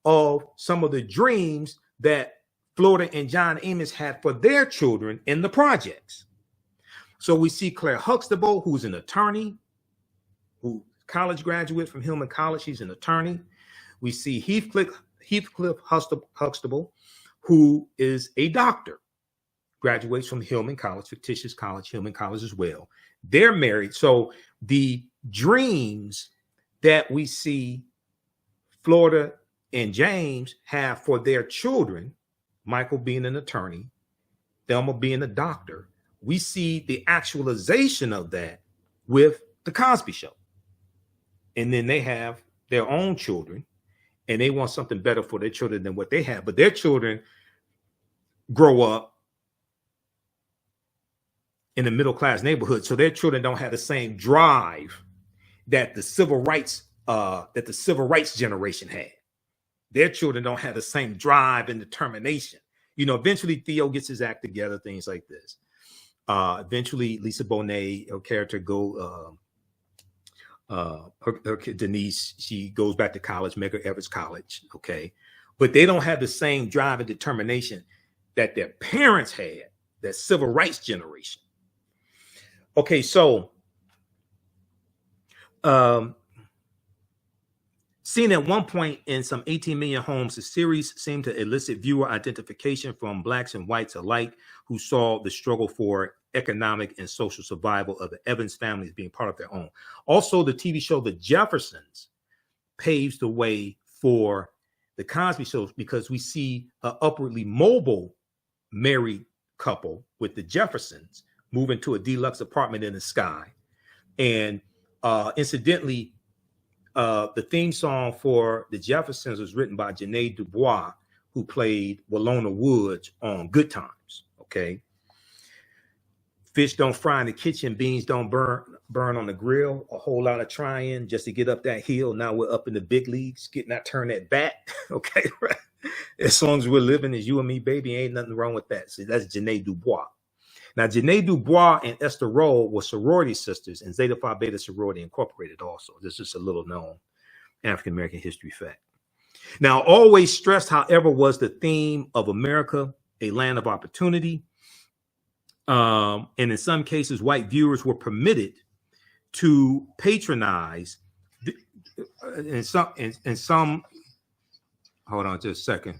S1: of some of the dreams that Florida and John Amos had for their children in the projects. So we see Claire Huxtable, who's an attorney, who college graduate from Hillman College. She's an attorney. We see Heathcliff Huxtable, who is a doctor, graduates from Hillman College, fictitious college, Hillman College as well. They're married. So the dreams that we see Florida and James have for their children, Michael being an attorney, Thelma being a doctor, we see the actualization of that with the Cosby Show. And then they have their own children, and they want something better for their children than what they have. But their children grow up in a middle-class neighborhood, so their children don't have the same drive that the civil rights generation had. Their children don't have the same drive and determination. Eventually Theo gets his act together, things like this. Eventually Lisa Bonet, her character, Denise, she goes back to college, Medgar Evers College, okay? But they don't have the same drive and determination that their parents had, that civil rights generation. Okay, so seen at one point in some 18 million homes, the series seemed to elicit viewer identification from blacks and whites alike, who saw the struggle for economic and social survival of the Evans families being part of their own. Also, the TV show The Jeffersons paves the way for the Cosby Show, because we see an upwardly mobile married couple with the Jeffersons moving to a deluxe apartment in the sky. And incidentally, the theme song for the Jeffersons was written by Janae Dubois, who played Walona Woods on Good Times. Okay. Fish don't fry in the kitchen, beans don't burn on the grill. A whole lot of trying just to get up that hill. Now we're up in the big leagues, getting that turn that bat. Okay, right. As long as we're living as you and me, baby, ain't nothing wrong with that. So that's Janae Dubois. Now, Janae Dubois and Esther Rolle were sorority sisters in Zeta Phi Beta Sorority Incorporated also. This is just a little known African-American history fact. Now, always stressed, however, was the theme of America, a land of opportunity. And in some cases, white viewers were permitted to patronize in some, hold on just a second.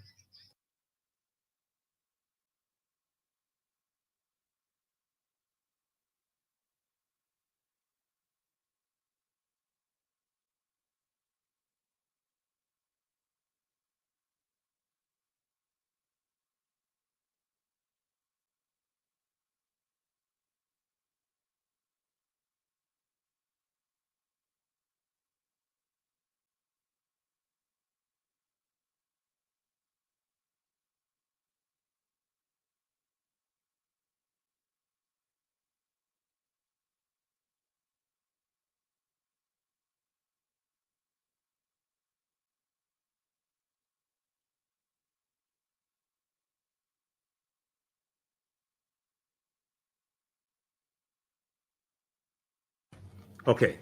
S1: Okay.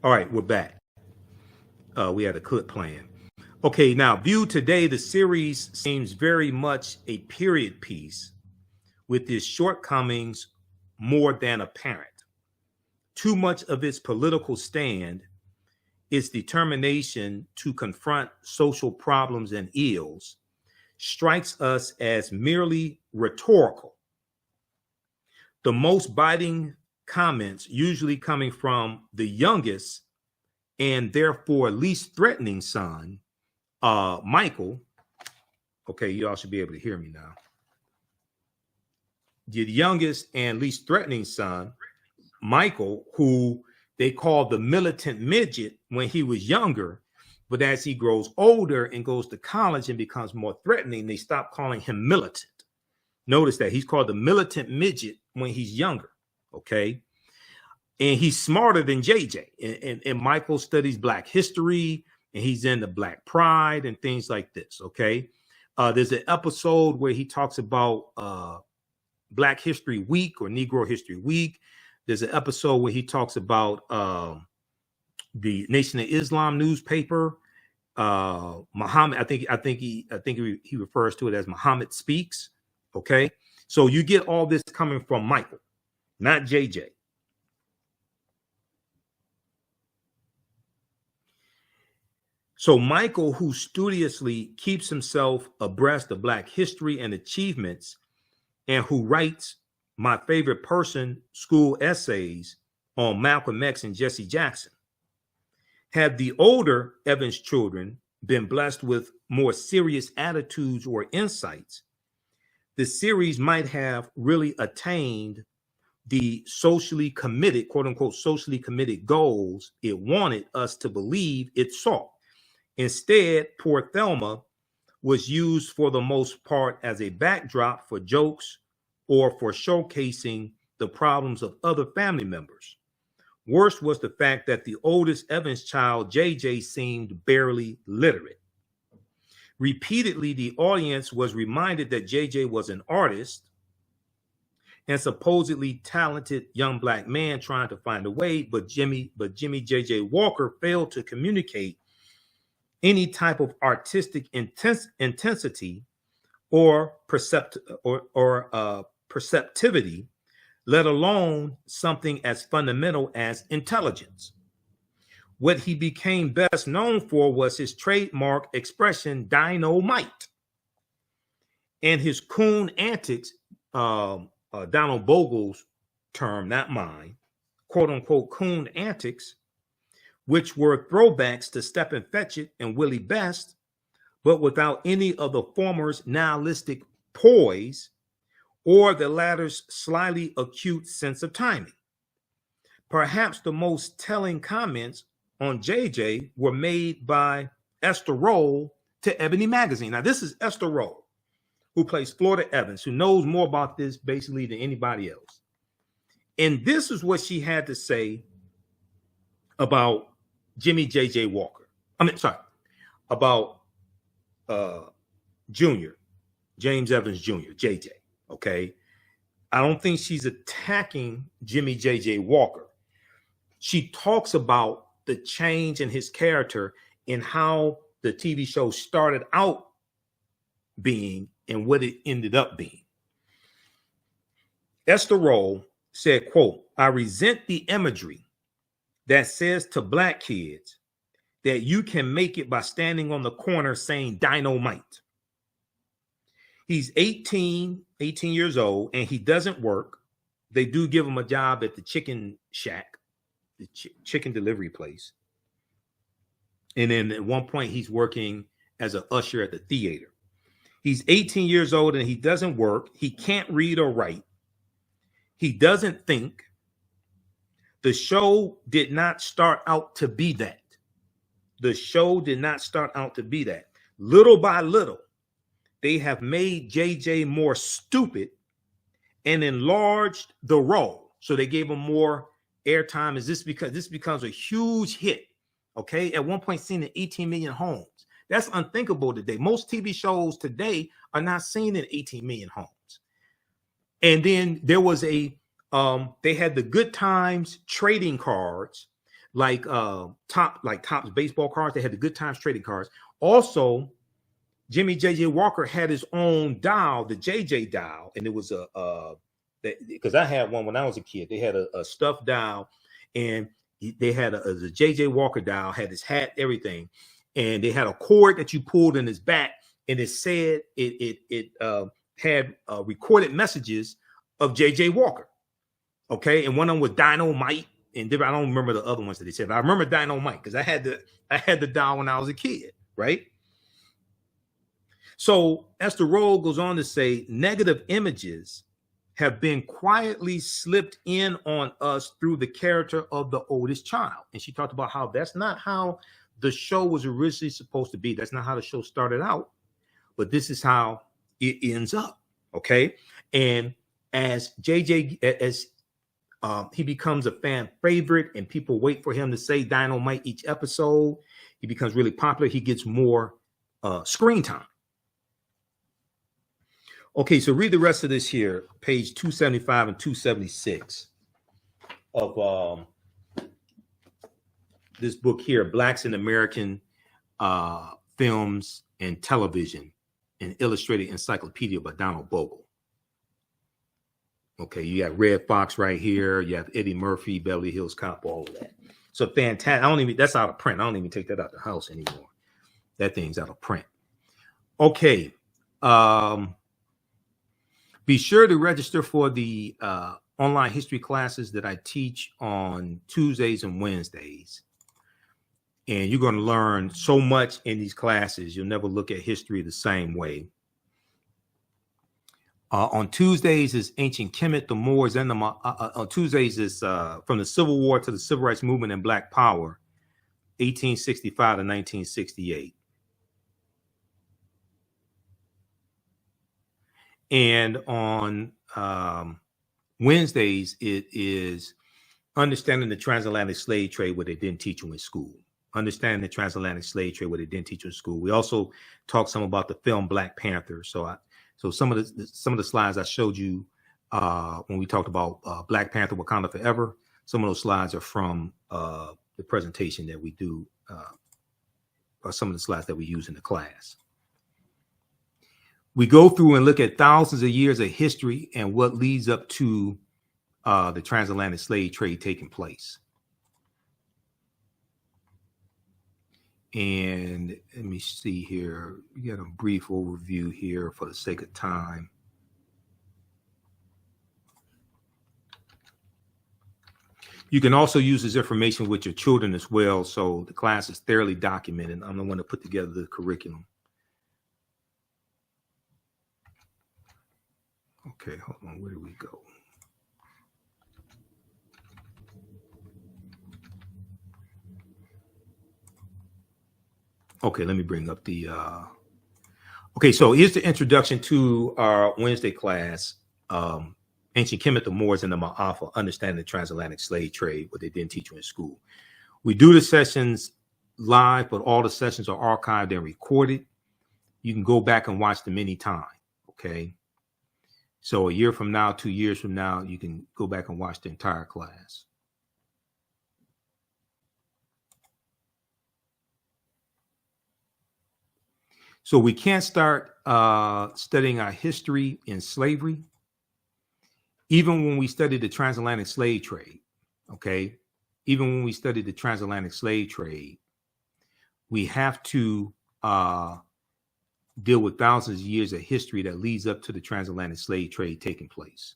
S1: All right, we're back. We had a clip playing. Okay, now viewed today, the series seems very much a period piece with its shortcomings more than apparent. Too much of its political stand, its determination to confront social problems and ills, strikes us as merely rhetorical. The most biting comments, usually coming from the youngest and therefore least threatening son, Michael. Okay, y'all should be able to hear me now. The youngest and least threatening son, Michael, who they called the militant midget when he was younger, but as he grows older and goes to college and becomes more threatening, they stop calling him militant. Notice that he's called the militant midget when he's younger, okay? And he's smarter than JJ. And Michael studies Black history, and he's into Black pride and things like this, okay? There's an episode where he talks about Black History Week or Negro History Week. There's an episode where he talks about the Nation of Islam newspaper. Muhammad, I think he refers to it as Muhammad Speaks. Okay, so you get all this coming from Michael, not JJ. So Michael, who studiously keeps himself abreast of Black history and achievements, and who writes my favorite person school essays on Malcolm X and Jesse Jackson. Had the older Evans children been blessed with more serious attitudes or insights, the series might have really attained the socially committed, quote unquote, socially committed goals it wanted us to believe it sought. Instead, poor Thelma was used for the most part as a backdrop for jokes or for showcasing the problems of other family members. Worse was the fact that the oldest Evans child, JJ, seemed barely literate. Repeatedly, the audience was reminded that JJ was an artist and supposedly talented young Black man trying to find a way, but Jimmy JJ Walker failed to communicate any type of artistic intensity or perceptivity, let alone something as fundamental as intelligence. What he became best known for was his trademark expression, dynamite, and his coon antics, Donald Bogle's term, not mine, quote unquote, coon antics, which were throwbacks to Step and Fetch It and Willie Best, but without any of the former's nihilistic poise or the latter's slyly acute sense of timing. Perhaps the most telling comments on JJ were made by Esther Rolle to Ebony Magazine. Now, this is Esther Rolle, who plays Florida Evans, who knows more about this basically than anybody else. And this is what she had to say about Jimmy JJ Walker. About Junior, James Evans Jr., JJ. Okay. I don't think she's attacking Jimmy JJ Walker. She talks about the change in his character and how the TV show started out being and what it ended up being. Esther Rolle said, quote, "I resent the imagery that says to Black kids that you can make it by standing on the corner saying dynamite. He's 18 years old, and he doesn't work. They do give him a job at the chicken shack, the chicken delivery place. And then at one point, he's working as an usher at the theater. He's 18 years old, and he doesn't work. He can't read or write. He doesn't think. The show did not start out to be that. The show did not start out to be that. Little by little, they have made JJ more stupid and enlarged the role. So they gave him more airtime. Is this because this becomes a huge hit? Okay. At one point, seen in 18 million homes. That's unthinkable today. Most TV shows today are not seen in 18 million homes. And then there was they had the Good Times trading cards like Topps baseball cards. They had the Good Times trading cards. Also, Jimmy J.J. Walker had his own dial, the JJ dial, and it was because I had one when I was a kid. They had a stuffed dial, and they had a J.J. Walker dial, had his hat, everything, and they had a cord that you pulled in his back, and it said it had recorded messages of J.J. Walker. Okay, and one of them was Dynamite, and I don't remember the other ones that they said, but I remember Dynamite because I had the dial when I was a kid, right? So Esther Rolle goes on to say, negative images have been quietly slipped in on us through the character of the oldest child. And she talked about how that's not how the show was originally supposed to be. That's not how the show started out, but this is how it ends up. Okay. And as he becomes a fan favorite and people wait for him to say Dynamite each episode, he becomes really popular. He gets more screen time. Okay, so read the rest of this here, page 275 and 276 of this book here, Blacks in American Films and Television, an Illustrated Encyclopedia by Donald Bogle. Okay, you got Red Fox right here. You have Eddie Murphy, Beverly Hills Cop, all of that. So fantastic. That's out of print. I don't even take that out the house anymore. That thing's out of print. Okay. Be sure to register for the online history classes that I teach on Tuesdays and Wednesdays. And you're going to learn so much in these classes. You'll never look at history the same way. On Tuesdays is Ancient Kemet, the Moors, and on Tuesdays is from the Civil War to the Civil Rights Movement and Black Power, 1865 to 1968. And on Wednesdays, it is Understanding the Transatlantic Slave Trade, what they didn't teach you in school. Understanding the Transatlantic Slave Trade, what they didn't teach you in school. We also talk some about the film Black Panther. So some of the slides I showed you when we talked about Black Panther, Wakanda Forever. Some of those slides are from the presentation that we do, or some of the slides that we use in the class. We go through and look at thousands of years of history and what leads up to the transatlantic slave trade taking place. And let me see here. We got a brief overview here for the sake of time. You can also use this information with your children as well. So the class is thoroughly documented. I'm the one to put together the curriculum. Okay, hold on. Where do we go? Okay, let me bring up the okay, so here's the introduction to our Wednesday class, Ancient Kemet, the Moors, and the Ma'afa, Understanding the Transatlantic Slave Trade, what they didn't teach you in school. We do the sessions live, but all the sessions are archived and recorded. You can go back and watch them anytime, okay? So a year from now, 2 years from now, you can go back and watch the entire class. So we can't start studying our history in slavery, even when we study the transatlantic slave trade, okay? Even when we study the transatlantic slave trade, we have to deal with thousands of years of history that leads up to the transatlantic slave trade taking place.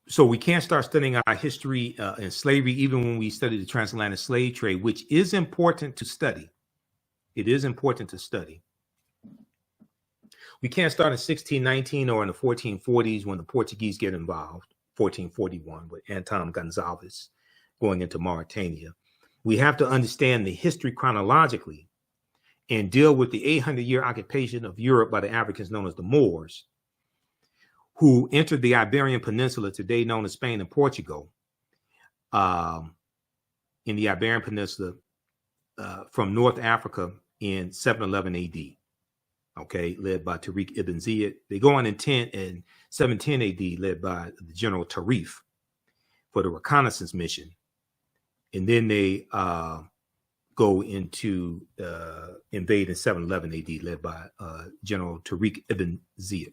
S1: So we can't start studying our history in slavery, even when we study the transatlantic slave trade, which is important to study. It is important to study. We can't start in 1619 or in the 1440s when the Portuguese get involved, 1441 with Anton Gonzalez going into Mauritania. We have to understand the history chronologically and deal with the 800-year occupation of Europe by the Africans known as the Moors, who entered the Iberian Peninsula, today known as Spain and Portugal, in the Iberian Peninsula from North Africa in 711 AD. Okay, led by Tariq ibn Ziyad. They go on in 710 AD, led by the General Tarif for the reconnaissance mission. And then they go into invade in 711 AD, led by General Tariq ibn Ziyad.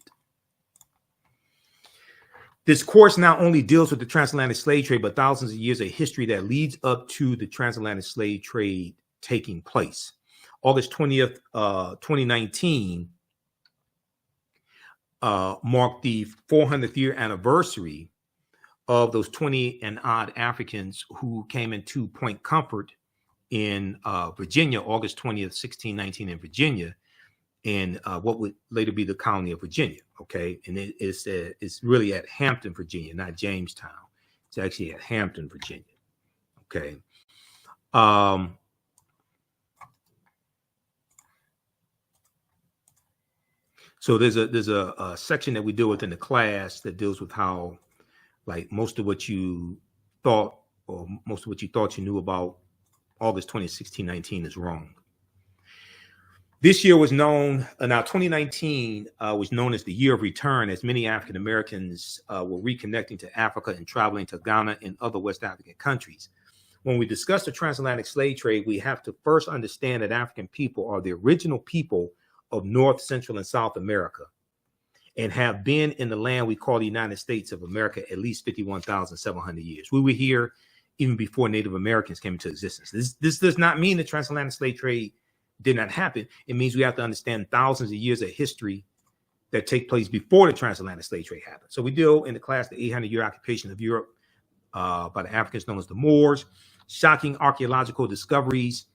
S1: This course not only deals with the transatlantic slave trade, but thousands of years of history that leads up to the transatlantic slave trade taking place. August 20th, 2019 marked the 400th year anniversary of those 20 and odd Africans who came into Point Comfort in Virginia, August 20th, 1619 in Virginia, and what would later be the colony of Virginia. Okay, and it's really at Hampton, Virginia, not Jamestown. It's actually at Hampton, Virginia. Okay. So there's a section that we deal with in the class that deals with how, like, most of what you thought you knew about August 20, 1619 is wrong. This year was known, now 2019 was known as the year of return, as many African Americans were reconnecting to Africa and traveling to Ghana and other West African countries. When we discuss the transatlantic slave trade, we have to first understand that African people are the original people of North, Central, and South America, and have been in the land we call the United States of America at least 51,700 years. We were here even before Native Americans came into existence. This does not mean the transatlantic slave trade did not happen. It means we have to understand thousands of years of history that take place before the transatlantic slave trade happened. So we deal in the class the 800-year occupation of Europe by the Africans known as the Moors, shocking archaeological discoveries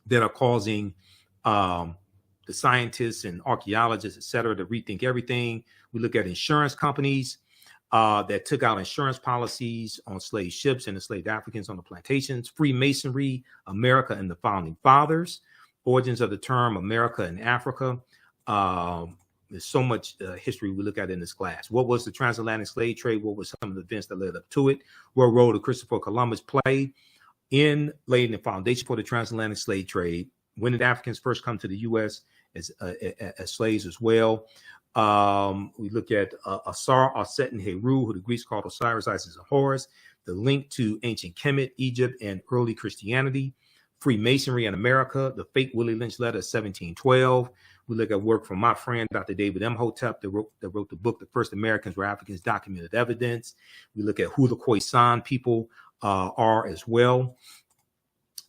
S1: that are causing the scientists and archaeologists, et cetera, to rethink everything. We look at insurance companies that took out insurance policies on slave ships and enslaved Africans on the plantations, Freemasonry, America and the Founding Fathers, origins of the term America and Africa. There's so much history we look at in this class. What was the transatlantic slave trade? What were some of the events that led up to it? What role did Christopher Columbus play in laying the foundation for the transatlantic slave trade? When did Africans first come to the U.S. as slaves as well? We look at Asar, Aset, and Heru, who the Greeks called Osiris, Isis, and Horus, the link to ancient Kemet, Egypt, and early Christianity, Freemasonry in America, the fake Willie Lynch letter of 1712. We look at work from my friend, Dr. David Imhotep, that wrote the book, The First Americans Were Africans, Documented Evidence. We look at who the Khoisan people are as well.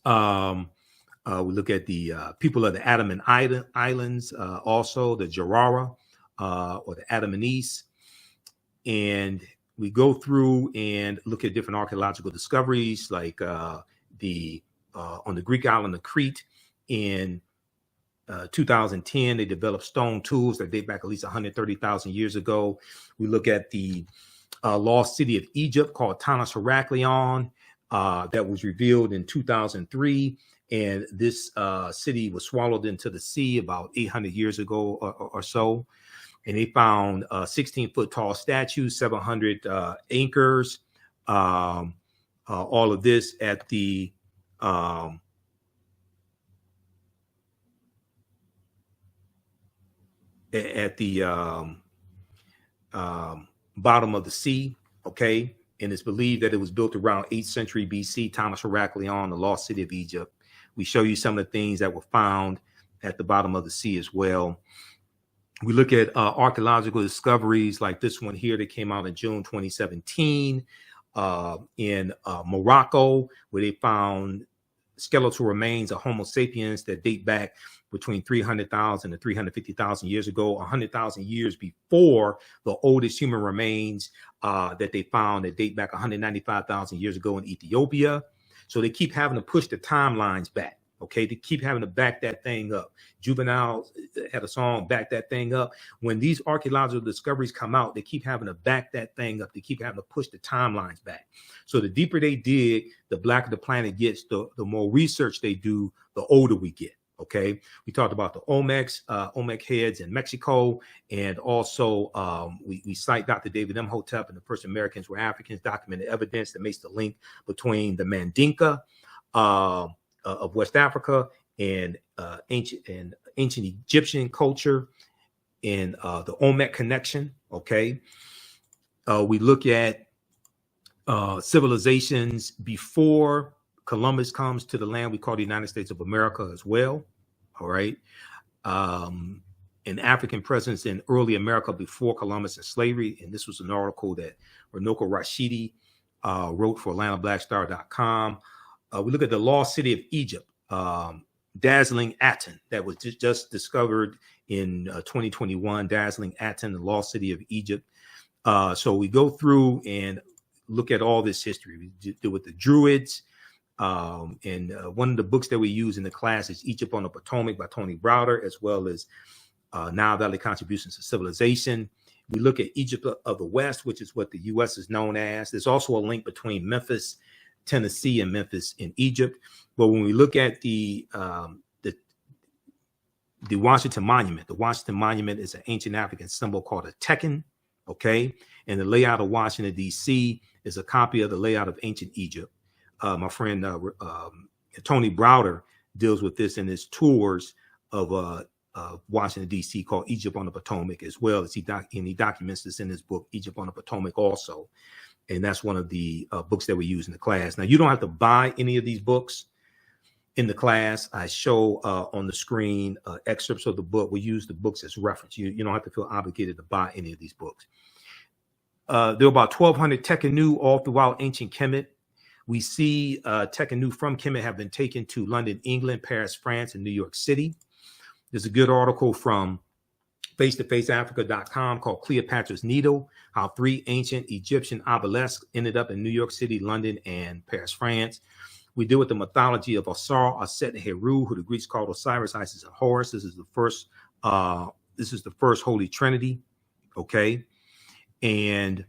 S1: We look at the people of the Andaman Islands, also the Jarara, or the Adamanese. And we go through and look at different archaeological discoveries, like on the Greek island of Crete in 2010, they developed stone tools that date back at least 130,000 years ago. We look at the lost city of Egypt called Tanis Heraklion that was revealed in 2003. And this city was swallowed into the sea about 800 years ago or so. And they found 16-foot tall statues, 700 anchors, all of this at the bottom of the sea. Okay. And it's believed that it was built around 8th century BC, Tanis Heraklion, the lost city of Egypt. We show you some of the things that were found at the bottom of the sea as well. We look at archaeological discoveries like this one here that came out in June 2017 in Morocco, where they found skeletal remains of Homo sapiens that date back between 300,000 and 350,000 years ago, 100,000 years before the oldest human remains that they found that date back 195,000 years ago in Ethiopia. So they keep having to push the timelines back. Okay, they keep having to back that thing up. Juvenile had a song, Back That Thing Up. When these archaeological discoveries come out, they keep having to back that thing up. They keep having to push the timelines back. So the deeper they dig, the blacker the planet gets, the more research they do, the older we get. Okay, we talked about the Olmec heads in Mexico, and also we cite Dr. David Imhotep and the first Americans were Africans, documented evidence that makes the link between the Mandinka of West Africa and ancient Egyptian culture and the Olmec connection. Okay, we look at civilizations before Columbus comes to the land we call the United States of America as well. All right. An African presence in early America before Columbus and slavery. And this was an article that Runoko Rashidi wrote for AtlantaBlackStar.com. We look at the lost city of Egypt, dazzling Aten, that was just discovered in 2021, dazzling Aten, the lost city of Egypt. So we go through and look at all this history. We deal with the Druids. And one of the books that we use in the class is Egypt on the Potomac by Tony Browder, as well as Nile Valley Contributions to Civilization. We look at Egypt of the West, which is what the U.S. is known as. There's also a link between Memphis, Tennessee, and Memphis in Egypt. But when we look at the Washington Monument, the Washington Monument is an ancient African symbol called a tekken, okay? And the layout of Washington, D.C. is a copy of the layout of ancient Egypt. My friend Tony Browder deals with this in his tours of Washington, D.C., called Egypt on the Potomac, as well as he documents this in his book, Egypt on the Potomac also. And that's one of the books that we use in the class. Now, you don't have to buy any of these books in the class. I show on the screen excerpts of the book. We use the books as reference. You don't have to feel obligated to buy any of these books. There are about 1,200 Tekhenu all throughout ancient Kemet. We see Tekhenu from Kemet have been taken to London, England, Paris, France, and New York City. There's a good article from FaceToFaceAfrica.com called Cleopatra's Needle, how 3 ancient Egyptian obelisks ended up in New York City, London, and Paris, France. We deal with the mythology of Osar, Aset, and Heru, who the Greeks called Osiris, Isis, and Horus. This is the first Holy Trinity. Okay. And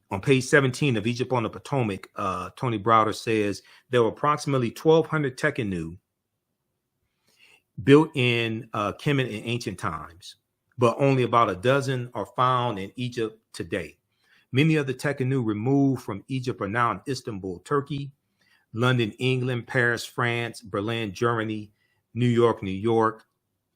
S1: on page 17 of Egypt on the Potomac, Tony Browder says there were approximately 1,200 Tekhenu built in Kemet in ancient times, but only about a dozen are found in Egypt today. Many of the Tekhenu removed from Egypt are now in Istanbul, Turkey, London, England, Paris, France, Berlin, Germany, New York,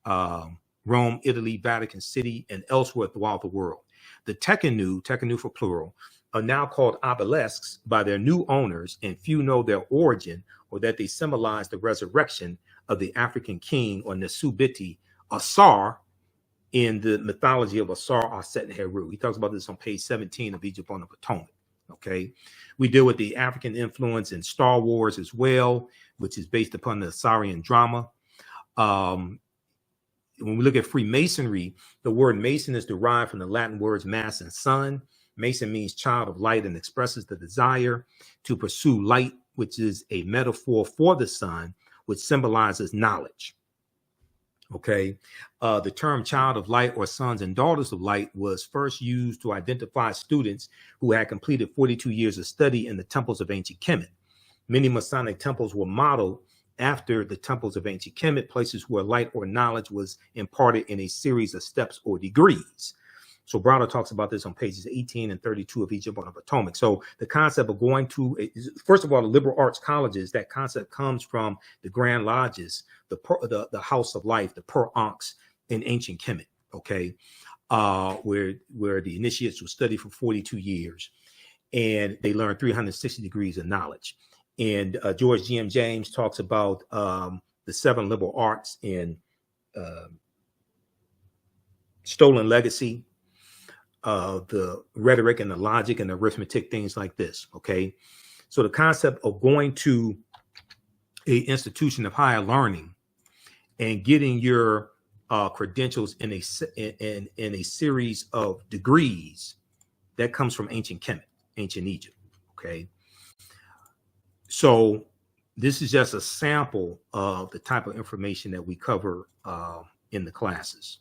S1: Rome, Italy, Vatican City, and elsewhere throughout the world. The Tekhenu for plural, are now called obelisks by their new owners, and few know their origin or that they symbolize the resurrection of the African king or Nesubiti Asar in the mythology of Asar, Aset, and Heru. He talks about this on page 17 of Egypt on the Potomac. Okay, we deal with the African influence in Star Wars as well, which is based upon the Assyrian drama. When we look at Freemasonry, the word Mason is derived from the Latin words mass and sun. Mason means child of light and expresses the desire to pursue light, which is a metaphor for the sun, which symbolizes knowledge. Okay, the term child of light or sons and daughters of light was first used to identify students who had completed 42 years of study in the temples of ancient Kemet. Many Masonic temples were modeled after the temples of ancient Kemet, places where light or knowledge was imparted in a series of steps or degrees. So Browder talks about this on pages 18 and 32 of Egypt on the Potomac. So the concept of going to, first of all, the liberal arts colleges, that concept comes from the Grand Lodges, the House of Life, the Per Ankhs in ancient Kemet, okay, where the initiates will study for 42 years and they learn 360 degrees of knowledge. And George G.M. James talks about the 7 liberal arts in Stolen Legacy, the rhetoric and the logic and the arithmetic, things like this. Okay. So the concept of going to a institution of higher learning and getting your credentials in a series of degrees, that comes from ancient Kemet, ancient Egypt. Okay. So this is just a sample of the type of information that we cover in the classes.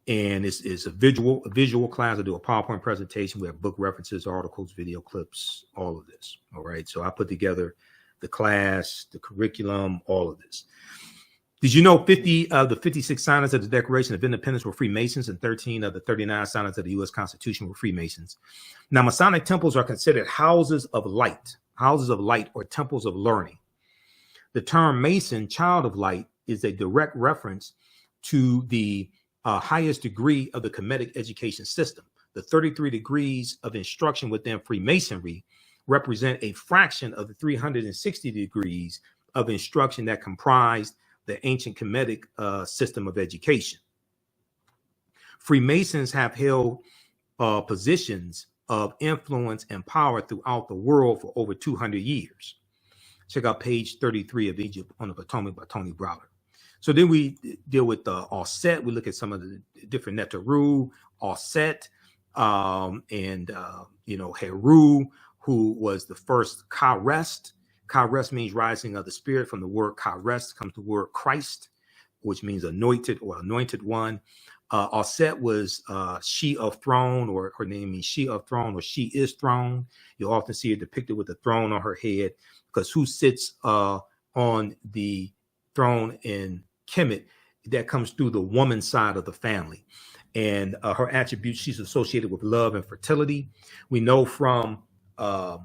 S1: And it's a visual class. I do a PowerPoint presentation. We have book references, articles, video clips, all of this. All right. So I put together the class, the curriculum, all of this. Did you know 50 of the 56 signers of the Declaration of Independence were Freemasons, and 13 of the 39 signers of the U.S. Constitution were Freemasons? Now, Masonic temples are considered houses of light or temples of learning. The term Mason, child of light, is a direct reference to the highest degree of the Kemetic education system. The 33 degrees of instruction within Freemasonry represent a fraction of the 360 degrees of instruction that comprised the ancient Kemetic system of education. Freemasons have held positions of influence and power throughout the world for over 200 years. Check out page 33 of Egypt on the Potomac by Tony Browder. So then we deal with the Offset. We look at some of the different Neteru, Offset, and Heru, who was the first Ka-Rest. Ka-Rest means rising of the spirit. From the word Ka-Rest comes the word Christ, which means anointed or anointed one. Offset was she of throne, or her name means she of throne, or she is throne. You often see her depicted with a throne on her head, because who sits on the throne in Kemet, that comes through the woman's side of the family. And her attributes, she's associated with love and fertility. We know from Offset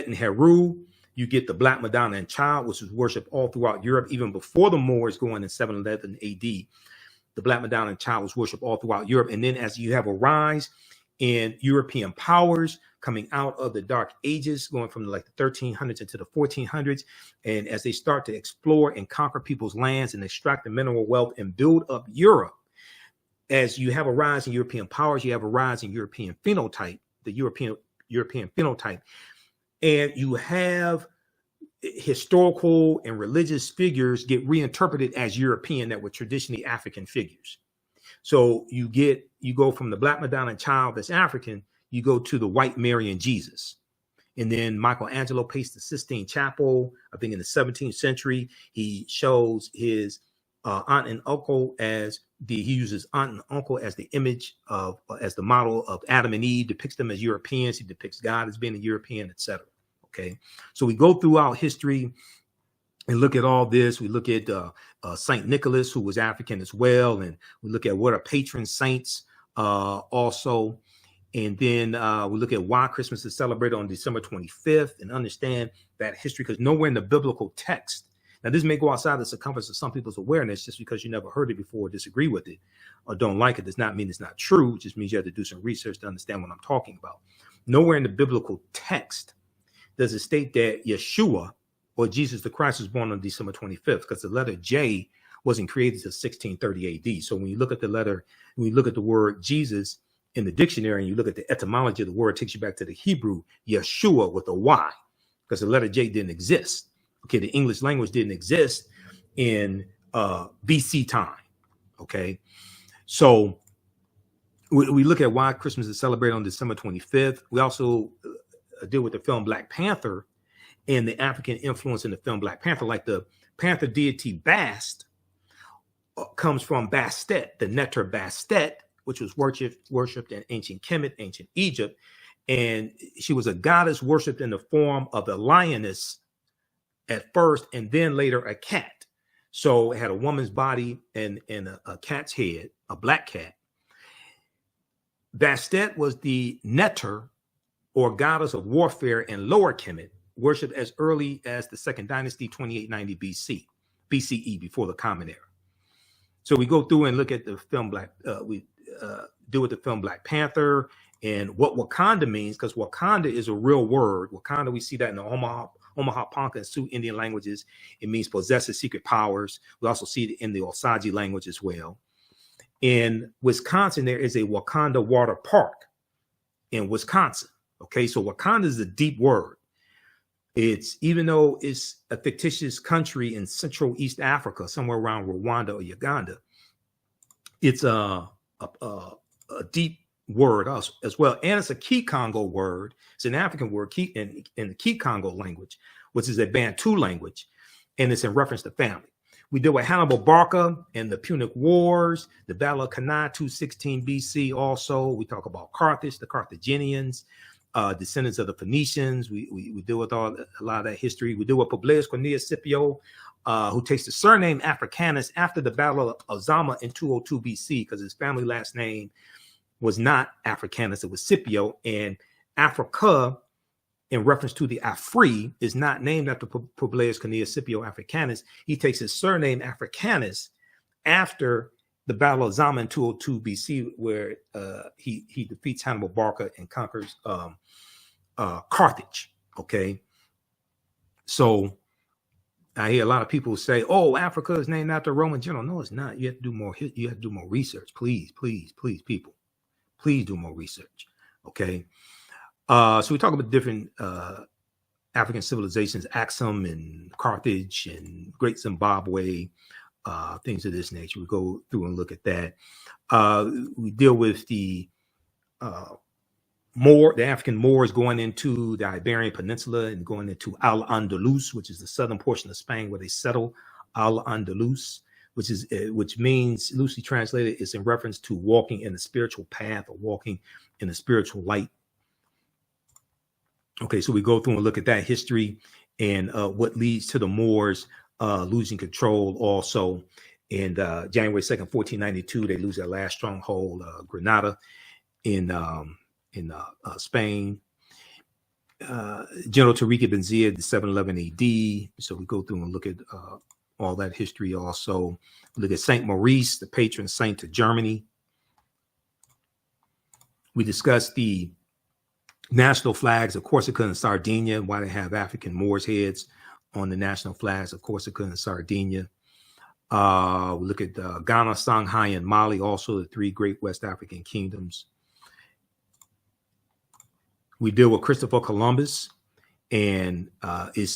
S1: and Heru, you get the Black Madonna and Child, which was worshipped all throughout Europe, even before the Moors going in 711 AD. The Black Madonna and Child was worshipped all throughout Europe. And then as you have a rise in European powers coming out of the Dark Ages, going from like the 1300s into the 1400s, and as they start to explore and conquer people's lands and extract the mineral wealth and build up Europe, as you have a rise in European powers, you have a rise in European phenotype, the European phenotype, and you have historical and religious figures get reinterpreted as European that were traditionally African figures. So you go from the Black Madonna and Child that's African, you go to the White Mary and Jesus. And then Michelangelo paints the Sistine Chapel, I think in the 17th century. He shows his aunt and uncle he uses aunt and uncle as the image of, as the model of Adam and Eve, depicts them as Europeans. He depicts God as being a European, etc. Okay. So we go throughout history and look at all this. We look at Saint Nicholas, who was African as well. And we look at what are patron saints also. And then we look at why Christmas is celebrated on December 25th and understand that history, because nowhere in the biblical text, now this may go outside the circumference of some people's awareness, just because you never heard it before or disagree with it or don't like it does not mean it's not true. It just means you have to do some research to understand what I'm talking about. Nowhere in the biblical text does it state that Yeshua or Jesus the Christ was born on December 25th, because the letter J wasn't created until 1630 AD. So when you look at the word Jesus in the dictionary and you look at the etymology of the word, it takes you back to the Hebrew Yeshua with a Y, because the letter J didn't exist. Okay, the English language didn't exist in BC time. Okay, so we look at why Christmas is celebrated on December 25th. We also deal with the film Black Panther and the African influence in the film Black Panther. Like the Panther deity Bast comes from Bastet, the Neter Bastet, which was worshipped in ancient Kemet, ancient Egypt. And she was a goddess worshipped in the form of a lioness at first, and then later a cat. So it had a woman's body and a cat's head, a black cat. Bastet was the Neter, or goddess of warfare in Lower Kemet, worshipped as early as the Second Dynasty, 2890 BCE, before the Common Era. So we go through and look at the film we deal with the film Black Panther and what Wakanda means, because Wakanda is a real word. Wakanda, we see that in the Omaha Ponca and Sioux Indian languages. It means possesses secret powers. We also see it in the Osage language as well. In Wisconsin, there is a Wakanda Water Park in Wisconsin. Okay, so Wakanda is a deep word. It's, even though it's a fictitious country in Central East Africa, somewhere around Rwanda or Uganda, it's a deep word as well. And it's a Kikongo word. It's an African word in the Kikongo language, which is a Bantu language, and it's in reference to family. We deal with Hannibal Barca and the Punic Wars, the Battle of Cannae, 216 BC. Also, we talk about Carthage, the Carthaginians, descendants of the Phoenicians. We deal with a lot of that history. We deal with Publius Cornelius Scipio, who takes the surname Africanus after the Battle of Zama in 202 BC, because his family last name was not Africanus, it was Scipio. And Africa in reference to the Afri is not named after Publius Cornelius Scipio Africanus. He takes his surname Africanus after the Battle of Zama in 202 BC, where he defeats Hannibal Barca and conquers Carthage. Okay, so I hear a lot of people say, "Oh, Africa is named after a Roman general." No, it's not. You have to do more. You have to do more research. Please, please, please, people, please do more research. Okay. So we talk about different African civilizations, Axum and Carthage and Great Zimbabwe, things of this nature. We go through and look at that. We deal with the African Moors going into the Iberian Peninsula and going into Al-Andalus, which is the southern portion of Spain where they settle. Al-Andalus, which means, loosely translated, is in reference to walking in the spiritual path or walking in the spiritual light. Okay, so we go through and look at that history and what leads to the Moors losing control. Also, in January 2nd, 1492, they lose their last stronghold, Granada, in Spain. General Tariq ibn Ziyad, 711 AD. So we go through and look at all that history. Also, look at Saint Maurice, the patron saint of Germany. We discuss the national flags of Corsica and Sardinia, and why they have African Moors heads on the national flags of Corsica and Sardinia. We look at Ghana, Songhai, and Mali, also the three great West African kingdoms. We deal with Christopher Columbus, and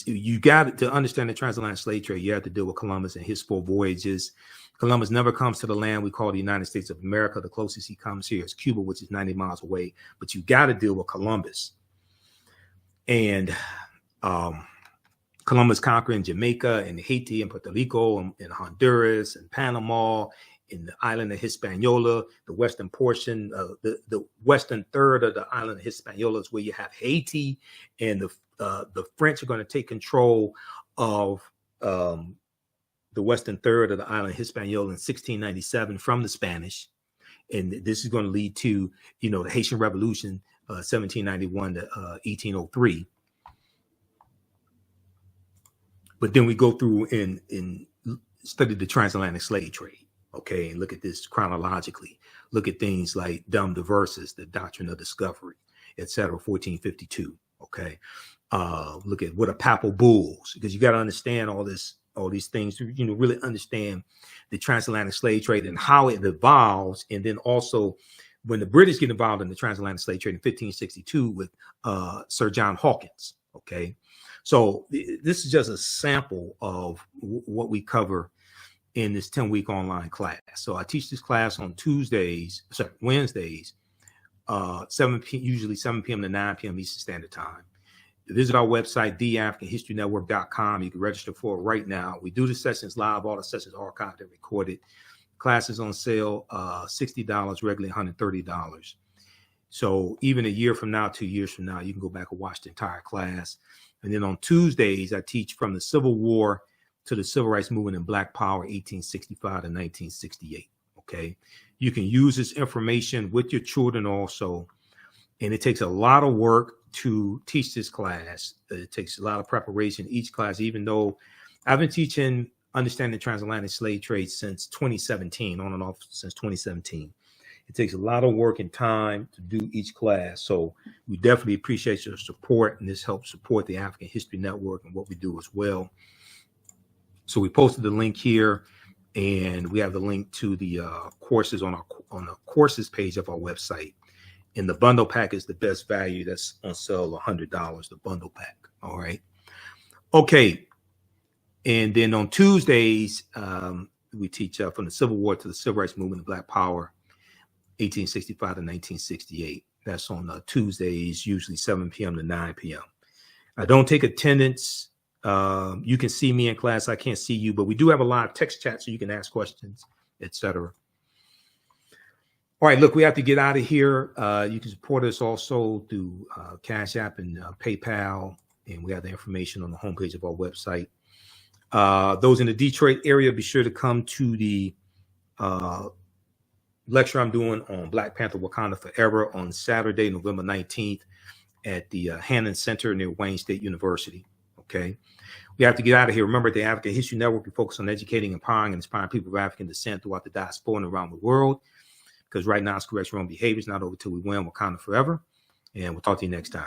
S1: you got to understand the transatlantic slave trade. You have to deal with Columbus and his 4 voyages. Columbus never comes to the land we call the United States of America. The closest he comes here is Cuba, which is 90 miles away. But you got to deal with Columbus. And Columbus conquering Jamaica and Haiti and Puerto Rico and Honduras and Panama, in the island of Hispaniola, the western portion, the western third of the island of Hispaniola is where you have Haiti, and the French are going to take control of the western third of the island of Hispaniola in 1697 from the Spanish, and this is going to lead to, the Haitian Revolution, 1791 to 1803. But then we go through and study the transatlantic slave trade. Okay, and look at this chronologically. Look at things like Dum Diversas, the Doctrine of Discovery, etc., 1452. Okay, look at what are papal bulls, because you got to understand all these things to really understand the transatlantic slave trade and how it evolves. And then also when the British get involved in the transatlantic slave trade in 1562 with Sir John Hawkins. Okay, so this is just a sample of what we cover in this 10-week online class. So I teach this class on Wednesdays, 7 p.m. usually 7 p.m. to 9 p.m. Eastern Standard Time. Visit our website, TheAHNShow.com. You can register for it right now. We do the sessions live. All the sessions are archived and recorded. Classes on sale, $60, regularly $130. So even a year from now, 2 years from now, you can go back and watch the entire class. And then on Tuesdays, I teach from the Civil War to the Civil Rights Movement and Black Power, 1865 to 1968. Okay, you can use this information with your children also, and it takes a lot of work to teach this class. It takes a lot of preparation each class, even though I've been teaching Understanding Transatlantic Slave Trade since 2017, on and off since 2017. It takes a lot of work and time to do each class. So we definitely appreciate your support, and this helps support the African History Network and what we do as well. So we posted the link here, and we have the link to the courses on the courses page of our website. And the bundle pack is the best value. That's on sale, $100, the bundle pack. All right. Okay. And then on Tuesdays, we teach from the Civil War to the Civil Rights Movement and Black Power, 1865 to 1968. That's on Tuesdays, usually 7 p.m. to 9 p.m. I don't take attendance. You can see me in class. I can't see you, but we do have a live text chat so you can ask questions, etc. All right, look, we have to get out of here. You can support us also through Cash App and PayPal, and we have the information on the homepage of our website. Those in the Detroit area, be sure to come to the lecture I'm doing on Black Panther Wakanda Forever on Saturday, November 19th at the Hannon Center near Wayne State University. Okay. We have to get out of here. Remember, the African History Network, we focus on educating, empowering, and inspiring people of African descent throughout the diaspora and around the world. Because right now, it's correct wrong behaviors, not over till we win. Wakanda forever. And we'll talk to you next time.